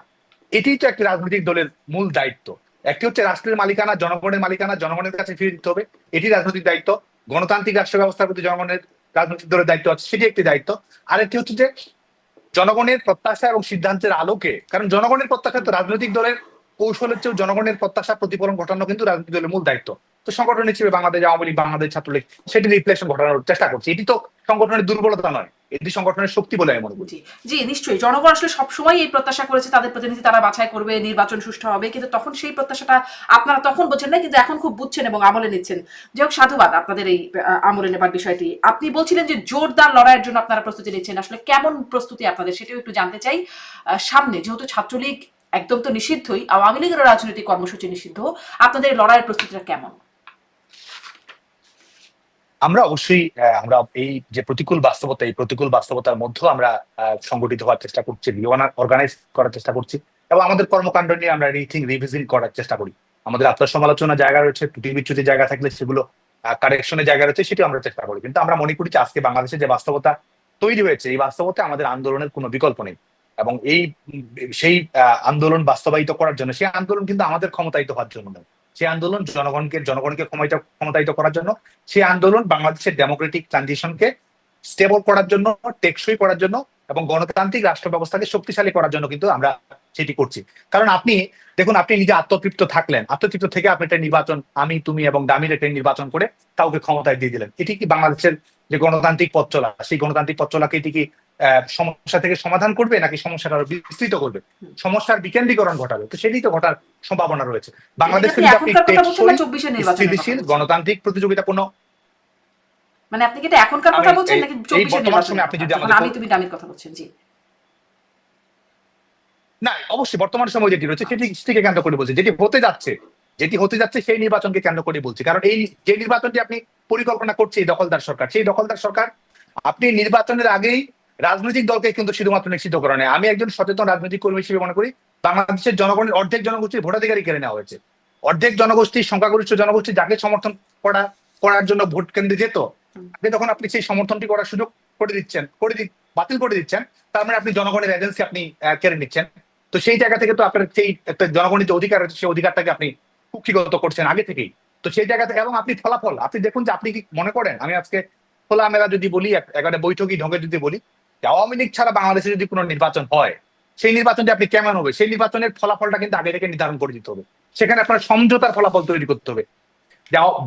এটি তো একটি রাজনৈতিক দলের মূল দায়িত্ব। একটি হচ্ছে রাষ্ট্রের মালিকানা, জনগণের মালিকানা জনগণের কাছে ফিরে দিতে হবে, এটি রাজনৈতিক দায়িত্ব। গণতান্ত্রিক রাষ্ট্র ব্যবস্থার প্রতি জনগণের রাজনৈতিক দলের দায়িত্ব আছে, সেটি একটি দায়িত্ব। আরেকটি হচ্ছে যে জনগণের প্রত্যাশা এবং সিদ্ধান্তের আলোকে, কারণ জনগণের প্রত্যাশা তো রাজনৈতিক দলের কৌশলের চেয়েও জনগণের প্রত্যাশা প্রতিফলন ঘটানো কিন্তু রাজনৈতিক দলের মূল দায়িত্ব। তো সংগঠন হিসেবে বাংলাদেশ আওয়ামী লীগ, বাংলাদেশ ছাত্রলীগ সেটি রিফ্লেকশন ঘটানোর চেষ্টা করছে। এটি তো সংগঠনের দুর্বলতা নয়, এটি সংগঠনের শক্তি বলে আমি মনে করি। জি নিশ্চয়ই, জনগণ আসলে সবসময় এই প্রত্যাশা করেছে তাদের প্রতিনিধি তারা বাছাই করবে, নির্বাচন সুষ্ঠু হবে, কিন্তু তখন সেই প্রত্যাশাটা আপনারা তখন বোঝেন না, কিন্তু এখন খুব বুঝছেন এবং আমলে নিচ্ছেন। যাই হোক, সাধুবাদ আপনাদের এই আমলে নেবার বিষয়টি। আপনি বলছিলেন যে জোরদার লড়াইয়ের জন্য আপনারা প্রস্তুতি নিচ্ছেন, আসলে কেমন প্রস্তুতি আপনাদের সেটাও একটু জানতে চাই। সামনে যেহেতু ছাত্রলীগ একদম তো নিষিদ্ধই, আওয়ামী লীগের রাজনৈতিক কর্মসূচি নিষিদ্ধ, আপনাদের লড়াইয়ের প্রস্তুতিটা কেমন? আমরা অবশ্যই আমরা এই যে প্রতিকূল বাস্তবতা, এই প্রতিকূল বাস্তবতার মধ্যেও আমরা সংগঠিত হওয়ার চেষ্টা করছি, অর্গানাইজ করার চেষ্টা করছি, এবং আমাদের কর্মকাণ্ড নিয়ে আমরা রিভিজিং করার চেষ্টা করি। আমাদের আত্মসমালোচনার জায়গা রয়েছে, ত্রুটি বিচ্যুতি জায়গা থাকলে সেগুলো কারেকশনের জায়গা রয়েছে, সেটি আমরা চেষ্টা করি। কিন্তু আমরা মনে করি যে আজকে বাংলাদেশে যে বাস্তবতা তৈরি হয়েছে, এই বাস্তবতা আমাদের আন্দোলনের কোনো বিকল্প নেই, এবং সেই আন্দোলন বাস্তবায়িত করার জন্য, সেই আন্দোলন কিন্তু আমাদের ক্ষমতায়িত হওয়ার জন্য নয়, সেই আন্দোলন জনগণকে ক্ষমতায়িত করার জন্য, সেই আন্দোলন বাংলাদেশের ডেমোক্রেটিক ট্রানজিশনকে স্টেবল করার জন্য, টেকসই করার জন্য, এবং গণতান্ত্রিক রাষ্ট্র ব্যবস্থাকে শক্তিশালী করার জন্য কিন্তু আমরা সেটি করছি। কারণ আপনি দেখুন, আপনি নিজে আত্মতৃপ্ত থাকলেন, আত্মতৃপ্ত থেকে আপনি একটা নির্বাচন, আমি তুমি এবং দামির একটা নির্বাচন করে কাউকে ক্ষমতায় দিয়ে দিলেন। এটি কি বাংলাদেশের যে গণতান্ত্রিক পথ চলা, সেই গণতান্ত্রিক পথ চলাকে এটি কি সমস্যা থেকে সমাধান করবে, নাকি সমস্যাটা আরো বিস্তৃত করবে, সমস্যার বিকেন্দ্রীকরণ ঘটাবে? তো সেটি তো ঘটার সম্ভাবনা রয়েছে। বাংলাদেশকে যদি আপনি স্থিতিশীল গণতান্ত্রিক প্রতিযোগিতাপূর্ণ, মানে আপনি কি এটা এখনকার কথা বলছেন নাকি 24 নির্বাচনে? আপনি যদি আমি তুমি দামির কথা বলছেন? জি না, অবশ্যই বর্তমান সময় যেটি রয়েছে সেটিকে কেন্দ্র করে বলছি, যেটি হতে যাচ্ছে সেই নির্বাচনকে কেন্দ্র করে বলছি। কারণ এই যে নির্বাচনটি আপনি পরিকল্পনা করছে এই দখলদার সরকার, সেই দখলদার সরকার আপনি নির্বাচনের আগেই রাজনৈতিক দলকে কিন্তু শুধুমাত্র নিশ্চিত করে নেয়। আমি একজন সচেতন রাজনৈতিক কর্মী হিসেবে মনে করি বাংলাদেশের জনগণের অর্ধেক জনগোষ্ঠীর ভোটাধিকারই কেড়ে নেওয়া হয়েছে। অর্ধেক জনগোষ্ঠী, সংখ্যাগরিষ্ঠ জনগোষ্ঠী যাকে সমর্থন করা করার জন্য ভোট কেন্দ্রে যেত, আপনি তখন আপনি সেই সমর্থনটি করার সুযোগ করে দিচ্ছেন, বাতিল করে দিচ্ছেন, তার মানে আপনি জনগণের এজেন্সি আপনি কেড়ে নিচ্ছেন। তো সেই জায়গা থেকে তো আপনার সেই একটা জনগণের যে অধিকার আছে সেই অধিকারটাকে আপনি কুক্ষিগত করছেন আগে থেকেই। তো সেই জায়গা থেকে এবং আপনি ফলাফল আপনি দেখুন যে আপনি কি মনে করেন, আমি আজকে খোলামেলা যদি বলি, একটা বৈঠকি ঢঙ্গে যদি বলি, যে আওয়ামী লীগ ছাড়া বাংলাদেশে যদি কোনো নির্বাচন হয়, সেই নির্বাচনটা আপনি কেমন হবে, সেই নির্বাচনের ফলাফলটা কিন্তু আগে থেকে নির্ধারণ করে দিতে হবে। সেখানে আপনার সমঝোতার ফলাফল তৈরি করতে হবে।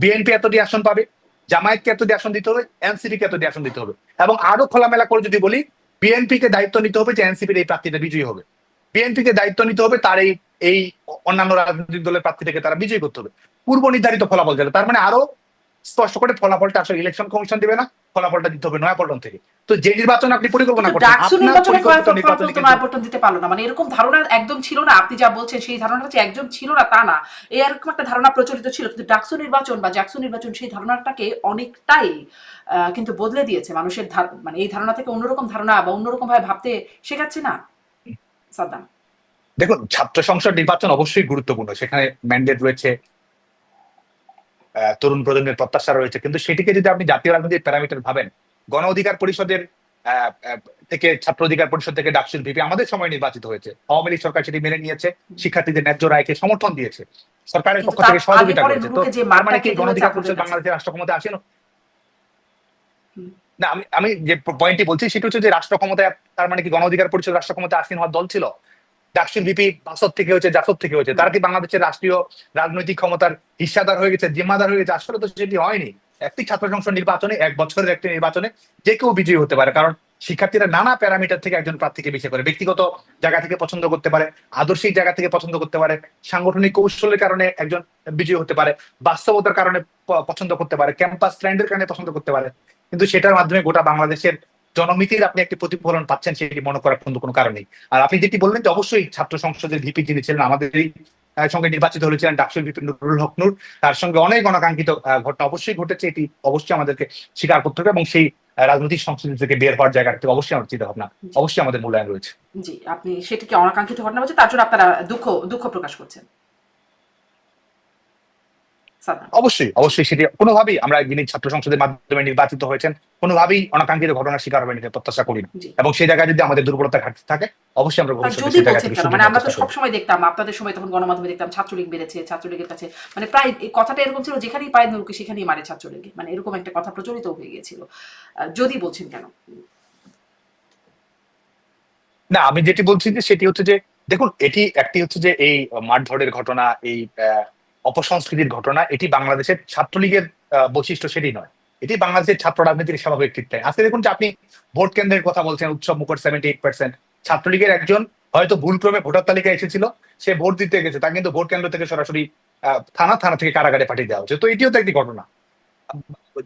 বিএনপি এতটি আসন পাবে, জামায়াতকে এতটি আসন দিতে হবে, এনসিপি কে এতটি আসন দিতে হবে। এবং আরো খোলামেলা করে যদি বলি, বিএনপি কে দায়িত্ব নিতে হবে যে এনসিপির এই প্রার্থীটা বিজয়ী হবে, বিএনপি কে দায়িত্ব নিতে হবে তার এই অন্যান্য রাজনৈতিক দলের প্রার্থীটাকে তারা বিজয়ী করতে হবে। পূর্ব নির্ধারিত ফলাফল যেটা, তার মানে আরো স্পষ্ট করে ফলাফলটা আসলে ইলেকশন কমিশন দিবে না, ফলাফলটা দিতে হবে নয়াপল্টন থেকে। তো যে নির্বাচন আপনি পরিকল্পনা করছেন, ডাকসু আপনার নির্বাচনে পরিকল্পিত নির্বাচনে তো নয়াপল্টন দিতে পারলো না, মানে এরকম ধারণা একদম ছিল না। আপনি যা বলছেন সেই ধারণাটা যে একদম ছিল না তা না, এরকম একটা ধারণা প্রচলিত ছিল, কিন্তু ডাকসু নির্বাচন বা জাকসু নির্বাচন সেই ধারণাটাকে অনেকটাই কিন্তু বদলে দিয়েছে। মানুষের মানে এই ধারণা থেকে অন্যরকম ধারণা বা অন্যরকম ভাবে ভাবতে শেখাচ্ছে না সাদ্দাম। দেখুন, ছাত্র সংসদ নির্বাচন অবশ্যই গুরুত্বপূর্ণ, সেখানে ম্যান্ডেট রয়েছে, তরুণ প্রজন্মের প্রত্যাশা রয়েছে, কিন্তু সেটিকে যদি আপনি জাতীয় রাজনৈতিক প্যারামিটার ভাবেন, গণ অধিকার পরিষদের থেকে ছাত্র অধিকার পরিষদ থেকে ডাকসুর ভিপি আমাদের সময় নির্বাচিত হয়েছে, আওয়ামী লীগ সরকার সেটি মেনে নিয়েছে, শিক্ষার্থীদের ন্যায্য রায়কে সমর্থন দিয়েছে, সরকারের পক্ষ থেকে সহযোগিতা করেছে। তো তার মানে কি গণ অধিকার পরিষদ বাংলাদেশের রাষ্ট্র ক্ষমতায় আসেন না? আমি যে পয়েন্টটি বলছি সেটা হচ্ছে যে রাষ্ট্র ক্ষমতায়, তার মানে কি গণ অধিকার পরিষদ রাষ্ট্র ক্ষমতায় আসীন হওয়ার দল ছিল? ডাকসুর ভিপি বাসদ থেকে হয়েছে, জাসদ থেকে হয়েছে, তারা কি বাংলাদেশের রাষ্ট্রীয় রাজনৈতিক ক্ষমতার হিস্সাদার হয়ে গেছে, জিম্মাদার হয়ে গেছে? আসলে তো সেটি হয়নি। একটি ছাত্র সংসদ নির্বাচনে, এক বছরের একটি নির্বাচনে যে কেউ বিজয়ী হতে পারে, কারণ শিক্ষার্থীরা নানা প্যারামিটার থেকে একজন প্রার্থীকে বেছে করে, ব্যক্তিগত জায়গা থেকে পছন্দ করতে পারে, আদর্শিক জায়গা থেকে পছন্দ করতে পারে, সাংগঠনিক কৌশলের কারণে একজন বিজয়ী হতে পারে, বাস্তবতার কারণে পছন্দ করতে পারে, ক্যাম্পাস ট্রেন্ডের কারণে পছন্দ করতে পারে। কিন্তু সেটার মাধ্যমে গোটা বাংলাদেশের জনমিতির আপনি একটি প্রতিফলন পাচ্ছেন, সেটি মনে করার কোনো কারণ নেই। আর আপনি যেটি বললেন যে অবশ্যই ছাত্র সংসদের ভিপি যিনি ছিলেন, আমাদেরই সঙ্গে নির্বাচিত হয়েছিলেন ডাকসুর ভিপি নুরুল হক নূর, তার সঙ্গে অনেক অনাকাঙ্ক্ষিত ঘটনা অবশ্যই ঘটেছে, এটি অবশ্যই আমাদেরকে স্বীকার করতে হবে, এবং সেই রাজনৈতিক সংস্কৃতি থেকে বের হওয়ার জায়গা থেকে অবশ্যই আমার চিন্তা ভাবনা, অবশ্যই আমাদের মূল্যায়ন রয়েছে। জি, আপনি সেটিকে অনাকাঙ্ক্ষিত ঘটনা বলছেন, তার জন্য আপনারা দুঃখ প্রকাশ করছেন। অবশ্যই সেটি কোনোভাবেই আমরা যিনি ছাত্র সংসদের মাধ্যমে নির্বাচিত হয়েছেন কোনোভাবেই অনাকাঙ্ক্ষিত ঘটনার শিকার হবেন এটা প্রত্যাশা করি না, এবং সেই জায়গায় যদি আমাদের দুর্বলতা ঘাটতি থাকে অবশ্যই আমরা মানে আমরা তো সবসময় দেখতাম, আপনাদের সময় তখন গণমাধ্যমে দেখতাম ছাত্রলীগ বেড়েছে, ছাত্রলীগের কাছে মানে প্রায় এই কথাটা এরকম ছিল, যেখানেই পায় নৌকে সেখানেই মারে ছাত্রলীগ, মানে এরকম একটা কথা প্রচলিত হয়ে গিয়েছিল। যদি বলছেন কেন না, আমি যেটি বলছি যে সেটি হচ্ছে যে দেখুন, এটি একটি হচ্ছে যে এই মারধরের ঘটনা, এই অপসংস্কৃতির ঘটনা, এটি বাংলাদেশের ছাত্রলীগের বৈশিষ্ট্য সেটি নয়, এটি বাংলাদেশের ছাত্র রাজনীতির স্বাভাবিক কৃত্যায়। আজকে দেখুন যে আপনি ভোট কেন্দ্রের কথা বলছেন, উৎসব মুখর 78%, ছাত্রলীগের একজন হয়তো ভুলক্রমে ভোটার তালিকায় এসেছিল, সে ভোট দিতে গেছে, তা কিন্তু ভোট কেন্দ্র থেকে সরাসরি থানা থেকে কারাগারে পাঠিয়ে দেওয়া হচ্ছে। তো এটিও তো একটি ঘটনা।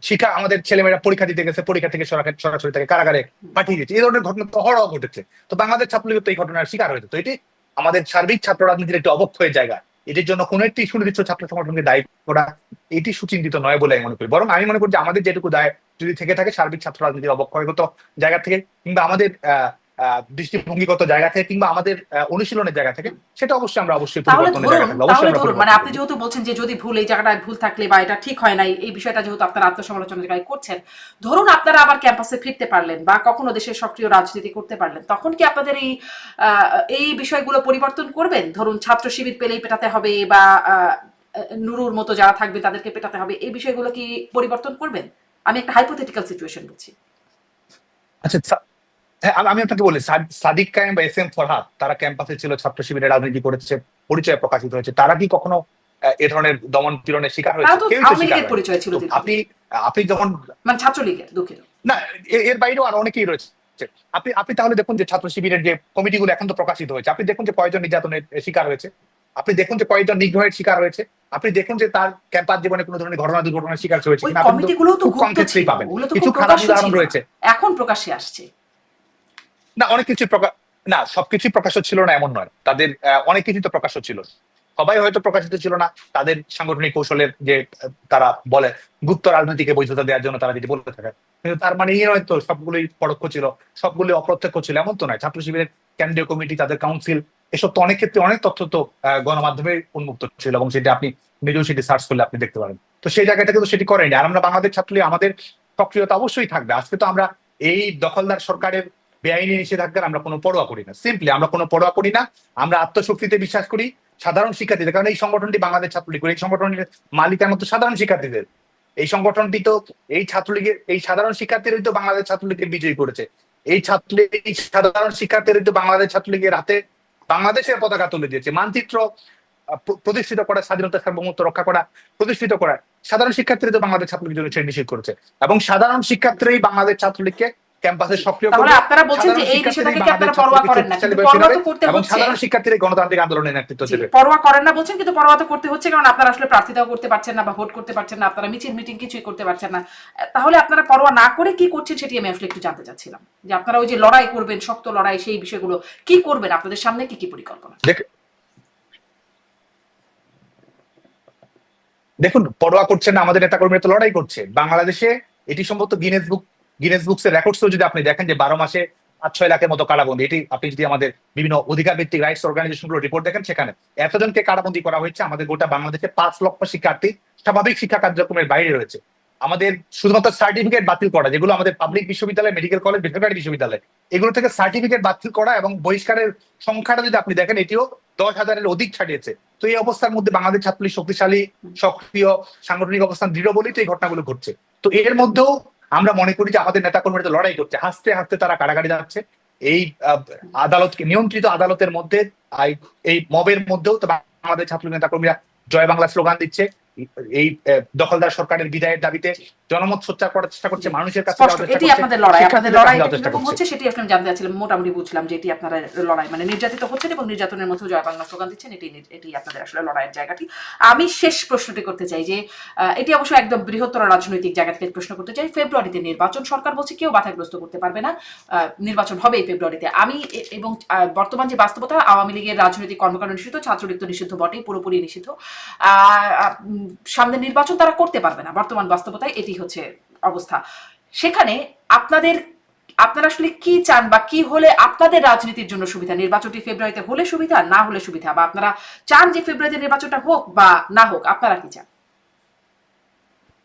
শিক্ষা, আমাদের ছেলেমেয়েরা পরীক্ষা দিতে গেছে, পরীক্ষা থেকে সরাসরি তাকে কারাগারে পাঠিয়ে দিচ্ছে, এই ধরনের ঘটনা তো অহরহ ঘটেছে। তো বাংলাদেশ ছাত্রলীগ তো এই ঘটনার শিকার হয়েছে। তো এটি আমাদের সার্বিক ছাত্র রাজনীতির একটি অবক্ষয়ের জায়গা, এটির জন্য কোন একটি সুনির্দিষ্ট ছাত্র সংগঠনকে দায়ী করা এটি সুচিন্তিত নয় বলে আমি মনে করি। বরং আমি মনে করি যে আমাদের যেটুকু দায় যদি থেকে থাকে সার্বিক ছাত্র রাজনীতির অবক্ষয়গত জায়গা থেকে, কিংবা আমাদের দৃষ্টিভঙ্গিগত জায়গা থেকে, কিংবা আমাদের অনুশীলনের জায়গা থেকে, সেটা অবশ্যই আমরা মানে আপনি যেহেতু বলছেন যে যদি ভুল এই জায়গাটায় ভুল থাকলে বা এটা ঠিক হয় নাই, এই বিষয়টা যেহেতু আপনারা আত্মসমালোচনা করছেন, ধরুন আপনারা আবার ক্যাম্পাসে ফিরতে পারলেন বা কখনো দেশের সক্রিয় রাজনীতি করতে পারলেন, তখন কি আপনাদের এই বিষয়গুলো পরিবর্তন করবেন? ধরুন ছাত্র শিবির পেলেই পেটাতে হবে বা নুরুর মতো যারা থাকবে তাদেরকে পেটাতে হবে, এই বিষয়গুলো কি পরিবর্তন করবেন? আমি একটা হাইপোথেটিক্যাল সিচুয়েশন বলছি। আচ্ছা, আমি আপনাকে বলি, সাদিক কায়েম বা এস এম ফরহাদ তারা ক্যাম্পাসে ছিল, ছাত্র শিবিরের রাজনীতি করেছে, পরিচয় প্রকাশিত হয়েছে, তারা কি কখনো এ ধরনের দমন পীড়নের শিকার হয়েছে? পরিচয় ছিল আপনি যখন মানে ছাত্রলীগের, দুঃখিত না, এর বাইরেও আরো অনেকেই রয়েছে। আপনি তাহলে দেখুন যে ছাত্র শিবিরের যে কমিটিগুলো এখন তো প্রকাশিত হয়েছে, আপনি দেখুন যে কয়জন নির্যাতনের শিকার হয়েছে, আপনি দেখুন যে কয়জন নিগ্রহের শিকার হয়েছে, আপনি দেখুন যে তার ক্যাম্পাস জীবনে কোনো ধরনের দুর্ঘটনার শিকার হয়েছে কিনা, পাবেন। কিছু খারাপ উদাহরণ রয়েছে, এখন প্রকাশ্যে আসছে না, অনেক কিছু না, সবকিছু প্রকাশ্য ছিল না এমন নয়, তাদের অনেক কিছু তো প্রকাশ্য ছিল, সবাই হয়তো প্রকাশিত ছিল না, তাদের সাংগঠনিক কৌশলের যে তারা বলে গুপ্ত রাজনীতিকে বৈধতা দেওয়ার জন্য তারা যেটি বলতে থাকে, কিন্তু তার মানে এই নয় তো সবগুলোই পরোক্ষ ছিল, সবগুলো অপ্রত্যক্ষ ছিল, এমন তো নয়। ছাত্র শিবিরের কেন্দ্রীয় কমিটি, তাদের কাউন্সিল, এসব তো অনেক ক্ষেত্রে অনেক তথ্য তো গণমাধ্যমে উন্মুক্ত ছিল, এবং সেটা আপনি নিজেও সেটি সার্চ করলে আপনি দেখতে পারেন। তো তো সেই জায়গাটা কিন্তু সেটি করেনি। আর আমরা বাংলাদেশ ছাত্রলীগ আমাদের সক্রিয়তা অবশ্যই থাকবে। আজকে তো আমরা এই দখলদার সরকারের বেআইনি নিষেধাজ্ঞার আমরা কোনো পরোয়া করি না, সিম্পলি আমরা কোনো পরোয়া করি না। আমরা আত্মশক্তিতে বিশ্বাস করি, সাধারণ শিক্ষার্থীদের, কারণ এই সংগঠনটি বাংলাদেশ ছাত্রলীগ, এই সংগঠনের মালিকানা তো সাধারণ শিক্ষার্থীদের। এই সংগঠনটি তো এই ছাত্রলীগের, এই সাধারণ শিক্ষার্থীরাই তো বাংলাদেশ ছাত্রলীগের বিজয়ী করেছে। এই সাধারণ শিক্ষার্থীরাই তো বাংলাদেশ ছাত্রলীগের হাতে বাংলাদেশের পতাকা তুলে দিয়েছে। মানচিত্র প্রতিষ্ঠিত করা, স্বাধীনতা সার্বভৌমত্ব রক্ষা করা, প্রতিষ্ঠিত করা সাধারণ শিক্ষার্থীরা তো বাংলাদেশ ছাত্রলীগের জন্য সেটা নিষেধ করেছে, এবং সাধারণ শিক্ষার্থীরাই বাংলাদেশ ছাত্রলীগকে ক্যাম্পাসে সক্রিয় করবে। তাহলে আপনারা বলছেন যে এই বিষয়টাকে আপনারা পরোয়া করেন না, কিন্তু পরোয়া তো করতে এবং হচ্ছে। সাধারণ শিক্ষার্থীরা গণতান্ত্রিক আন্দোলনের নেতৃত্ব দেবে। পরোয়া করেন না বলছেন, কিন্তু পরোয়া তো করতে হচ্ছে, কারণ আপনারা আসলে প্রার্থিতাও করতে পারছেন না বা ভোট করতে পারছেন না, আপনারা মিছিল মিটিং কিছুই করতে পারছেন না। তাহলে আপনারা পরোয়া না করে কি করছেন সেটি আমি আসলে একটু জানতে চাচ্ছিলাম, যে আপনারা ওই যে লড়াই করবেন, শক্ত লড়াই, সেই বিষয়গুলো কি করবেন, আপনাদের সামনে কি কি পরিকল্পনা? দেখুন, পরোয়া করছেন না, আমাদের নেতা কর্মীরা তো লড়াই করছে। বাংলাদেশে এটি সম্ভবত গিনেস বুকসের রেকর্ডসও যদি আপনি দেখেন, যে 12 মাসে 5-6 লাখের মতো কারাবন্দী, এটি আপনি যদি আমাদের বিভিন্ন অধিকার ভিত্তিক রাইটস অর্গানাইজেশনগুলো রিপোর্ট দেখেন, সেখানে এতজনকে কারাবন্দী করা হয়েছে। আমাদের গোটা বাংলাদেশে 5 লক্ষ শিক্ষার্থী স্বাভাবিক শিক্ষা কার্যক্রমের বাইরে রয়েছে। আমাদের শুধুমাত্র সার্টিফিকেট বাতিল করা, যেগুলো আমাদের পাবলিক বিশ্ববিদ্যালয়, মেডিকেল কলেজ, বেসরকারি বিশ্ববিদ্যালয়, এগুলো থেকে সার্টিফিকেট বাতিল করা এবং বহিষ্কারের সংখ্যাটা যদি আপনি দেখেন, এটিও 10,000-এর অধিক ছাড়িয়েছে। তো এই অবস্থার মধ্যে বাংলাদেশ ছাত্রলীগ শক্তিশালী, সক্রিয়, সাংগঠনিক অবস্থান দৃঢ় বলেই তো এই ঘটনাগুলো ঘটছে। তো এর মধ্যেও আমরা মনে করি যে আমাদের নেতাকর্মীরা তো লড়াই করছে, হাসতে হাসতে তারা কারাগারে যাচ্ছে। এই আদালতকে, নিয়ন্ত্রিত আদালতের মধ্যে, এই মবের মধ্যেও তো আমাদের ছাত্রলীগ নেতাকর্মীরা জয় বাংলা স্লোগান দিচ্ছে। এই দখলদার সরকারের বিদায়ের দাবিতে জনমত সোচ্চার করার চেষ্টা করছে, মানুষের কাছে এটি আপনাদের লড়াই, আপনাদের লড়াইটা কিরকম হচ্ছে সেটি আসলে আমি জানতে চাচ্ছিলাম। মোটামুটি বুঝলাম যে এটি আপনারা লড়াই, মানে নির্যাতিত হচ্ছেন এবং নির্যাতনের মধ্যে জয় বাংলা স্লোগান দিচ্ছেন, এটি আপনাদের আসলে লড়াইয়ের জায়গাটি। আমি শেষ প্রশ্নটি করতে চাই, যে এটি অবশ্য একদম বৃহত্তর রাজনৈতিক জায়গা থেকে প্রশ্ন করতে চাই। ফেব্রুয়ারিতে নির্বাচন, সরকার বলছে কেউ বাধাগ্রস্ত করতে পারবে না, নির্বাচন হবে এই ফেব্রুয়ারিতে। আমি এবং বর্তমান যে বাস্তবতা, আওয়ামী লীগের রাজনৈতিক কর্মকাণ্ড নিষিদ্ধ, ছাত্রলীগ তো নিষিদ্ধ বটেই, পুরোপুরি নিষিদ্ধ। সামনে নির্বাচন তারা করতে পারবে না, বর্তমান বাস্তবতায় এটি হচ্ছে অবস্থা। সেখানে আপনারা আসলে কি চান, বা কি হলে আপনাদের রাজনীতির জন্য সুবিধা? নির্বাচনটি ফেব্রুয়ারিতে হলে সুবিধা, না হলে সুবিধা, বা আপনারা চান যে ফেব্রুয়ারিতে নির্বাচনটা হোক বা না হোক, আপনারা কি চান?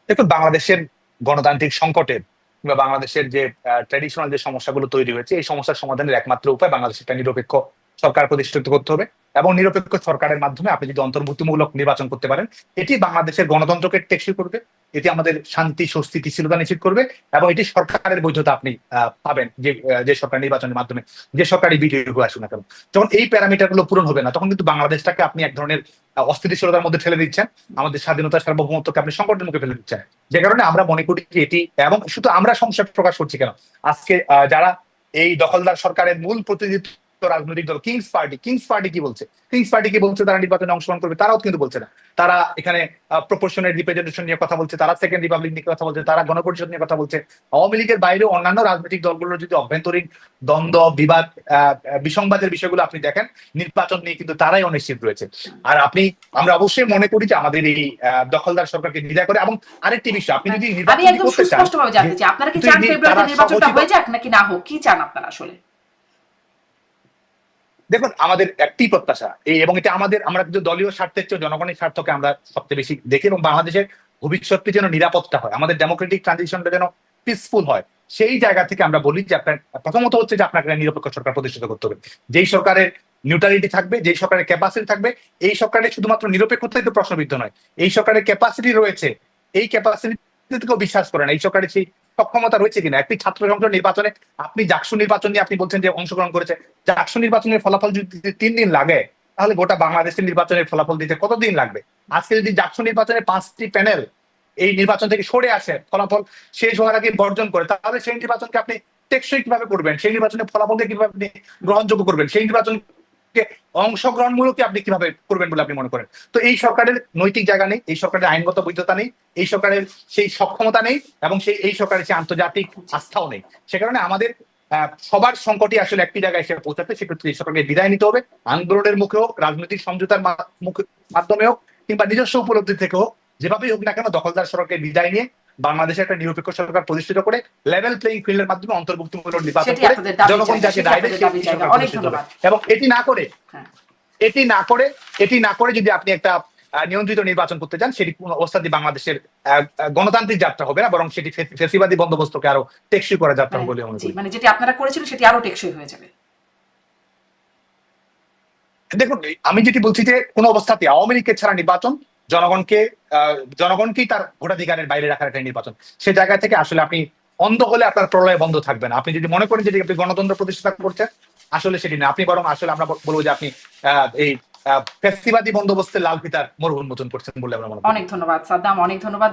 দেখুন, বাংলাদেশের গণতান্ত্রিক সংকটের কিংবা বাংলাদেশের যে ট্র্যাডিশনাল যে সমস্যাগুলো তৈরি হয়েছে, এই সমস্যার সমাধানের একমাত্র উপায় বাংলাদেশের একটা নিরপেক্ষ সরকার প্রতিষ্ঠিত করতে হবে। এবং নিরপেক্ষ সরকারের মাধ্যমে আপনি যদি অন্তর্ভুক্তিমূলক নির্বাচন করতে পারেন, এটি বাংলাদেশের গণতন্ত্রকে টেকসই করবে, এটি আমাদের শান্তি, স্বস্তি, স্থিরতা নিশ্চিত করবে, এবং এটি সরকারের বৈধতা আপনি পাবেন, যে সরকার নির্বাচনের মাধ্যমে যে সরকারি বিজয়ী আসুক না কেন। যখন এই প্যারামিটার গুলো পূরণ হবে না, তখন কিন্তু বাংলাদেশটাকে আপনি এক ধরনের অস্থিতিশীলতার মধ্যে ঠেলে দিচ্ছেন, আমাদের স্বাধীনতা সার্বভৌমত্বকে আপনি সংকটের মুখে ফেলে দিচ্ছেন। যে কারণে আমরা মনে করি যে এটি, এবং শুধু আমরা সংশয় প্রকাশ করছি কেন, আজকে যারা এই দখলদার সরকারের মূল প্রতিনিধিত্ব রাজনৈতিক দল কিংস পার্টি কি বলছে? কিংস পার্টি কি বলছে? তারা নির্বাচনে অংশগ্রহণ করবে? তারাও কিন্তু বলছে না। তারা এখানে প্রপোর্শনাল রিপ্রেজেন্টেশন নিয়ে কথা বলছে, তারা সেকেন্ড রিপাবলিক নিয়ে কথা বলছে, তারা গণপরিষদ নিয়ে কথা বলছে। আওয়ামী লীগের বাইরে অন্যান্য রাজনৈতিক দলগুলোর যদি অভ্যন্তরীণ দ্বন্দ্ব, বিবাদ, বিসংবাদের বিষয়গুলো আপনি দেখেন, নির্বাচন নিয়ে কিন্তু তারাই অনিশ্চিত রয়েছে। আর আমরা অবশ্যই মনে করি যে আমাদের এই দখলদার সরকারকে বিদায় করে। এবং আরেকটি বিষয়, আপনি যদি আমি একদম সুস্পষ্টভাবে জানতে চাই, আপনারা কি চান ফেব্রুয়ারিতে নির্বাচনটা হয়ে যাক নাকি না হোক? কি চান আপনারা আসলে? দেখুন, আমাদের একটি প্রত্যাশা, এবং এটা আমরা কিন্তু দলীয় স্বার্থের চেয়ে জনগণের স্বার্থকে আমরা সবচেয়ে বেশি দেখি, এবং বাংলাদেশের ভবিষ্যৎটি যেন নিরাপত্তা হয়, আমাদের ডেমোক্রেটিক ট্রানজিশনটা যেন পিসফুল হয়, সেই জায়গা থেকে আমরা বলি যে আপনার প্রথমত হচ্ছে যে আপনাকে নিরপেক্ষ সরকার প্রতিষ্ঠিত করতে হবে, যেই সরকারের নিউট্রালিটি থাকবে, যেই সরকারের ক্যাপাসিটি থাকবে। এই সরকারের শুধুমাত্র নিরপেক্ষতাই তো প্রশ্নবিদ্ধ নয়, এই সরকারের ক্যাপাসিটি রয়েছে, এই ক্যাপাসিটি থেকেও বিশ্বাস করেন এই সরকারের সেই সক্ষমতা রয়েছে কিনা। একটি ছাত্র সংসদ নির্বাচনে আপনি জাকসু নির্বাচন নিয়ে আপনি বলছেন যে অংশগ্রহণ করেছে, জাকসু নির্বাচনের ফলাফল যদি 3 দিন লাগে, তাহলে গোটা বাংলাদেশের নির্বাচনের ফলাফল দিতে কতদিন লাগবে? আজকে যদি জাকসু নির্বাচনের 5টি প্যানেল এই নির্বাচন থেকে সরে আসে, ফলাফল শেষ হওয়ার আগে বর্জন করে, তাহলে সেই নির্বাচনকে আপনি টেকসই কিভাবে করবেন? সেই নির্বাচনের ফলাফলকে কিভাবে আপনি গ্রহণযোগ্য করবেন? সেই নির্বাচন অংশগ্রহণমূলক আপনি কিভাবে করবেন বলে আপনি মনে করেন? তো এই সরকারের নৈতিক জায়গা নেই, এই সরকারের আইনগত বৈধতা নেই, এই সরকারের সেই সক্ষমতা নেই, এবং এই সরকারের সেই আন্তর্জাতিক আস্থাও নেই। সে কারণে আমাদের সবার সংকটই আসলে একটি জায়গায় এসে পৌঁছাতে, সেক্ষেত্রে এই সরকারকে বিদায় নিতে হবে। আন্দোলনের মুখে হোক, রাজনৈতিক সমঝোতার মাধ্যমে হোক, কিংবা নিজস্ব উপলব্ধি থেকে হোক, যেভাবেই হোক না কেন, দখলদার সরকারকে বিদায় নিয়ে বাংলাদেশে একটা নিরপেক্ষ সরকার প্রতিষ্ঠিত করে লেভেল প্লেইং ফিল্ডের মাধ্যমে অন্তর্ভুক্তিমূলক নির্বাচন করে জনগণ যাকে রায় দেয় সেই সরকার প্রতিষ্ঠিত হবে। এবং এটি না করে যদি আপনি একটা নিয়ন্ত্রিত নির্বাচন করতে চান, সেটি কোনো অবস্থাতেই বাংলাদেশের গণতান্ত্রিক যাত্রা হবে না, বরং সেটি ফ্যাসিবাদী বন্দোবস্তকে আরো টেকসই করা যাত্রা হবে বলে মনে করি। মানে যেটি আপনারা করেছিলেন সেটি আরো টেকসই হয়ে যাবে। দেখুন, আমি যেটি বলছি যে কোনো অবস্থাতে আওয়ামী লীগের ছাড়া নির্বাচন জনগণকেই তার ভোটাধিকারের বাইরে রাখার একটা নির্বাচন। সে জায়গা থেকে আসলে আপনি অন্ধ হলে আপনার প্রলয় বন্ধ থাকবে না। আপনি যদি মনে করেন যে আপনি গণতন্ত্র প্রতিষ্ঠা করছেন, আসলে সেটি না, আপনি বরং আসলে আমরা বলবো যে আপনি এই ফ্যাসিবাদী বন্দোবস্তের লাল ফিতার মোড় উন্মোচন করছেন বলে আমরা মনে করি। অনেক ধন্যবাদ সাদ্দাম, অনেক ধন্যবাদ।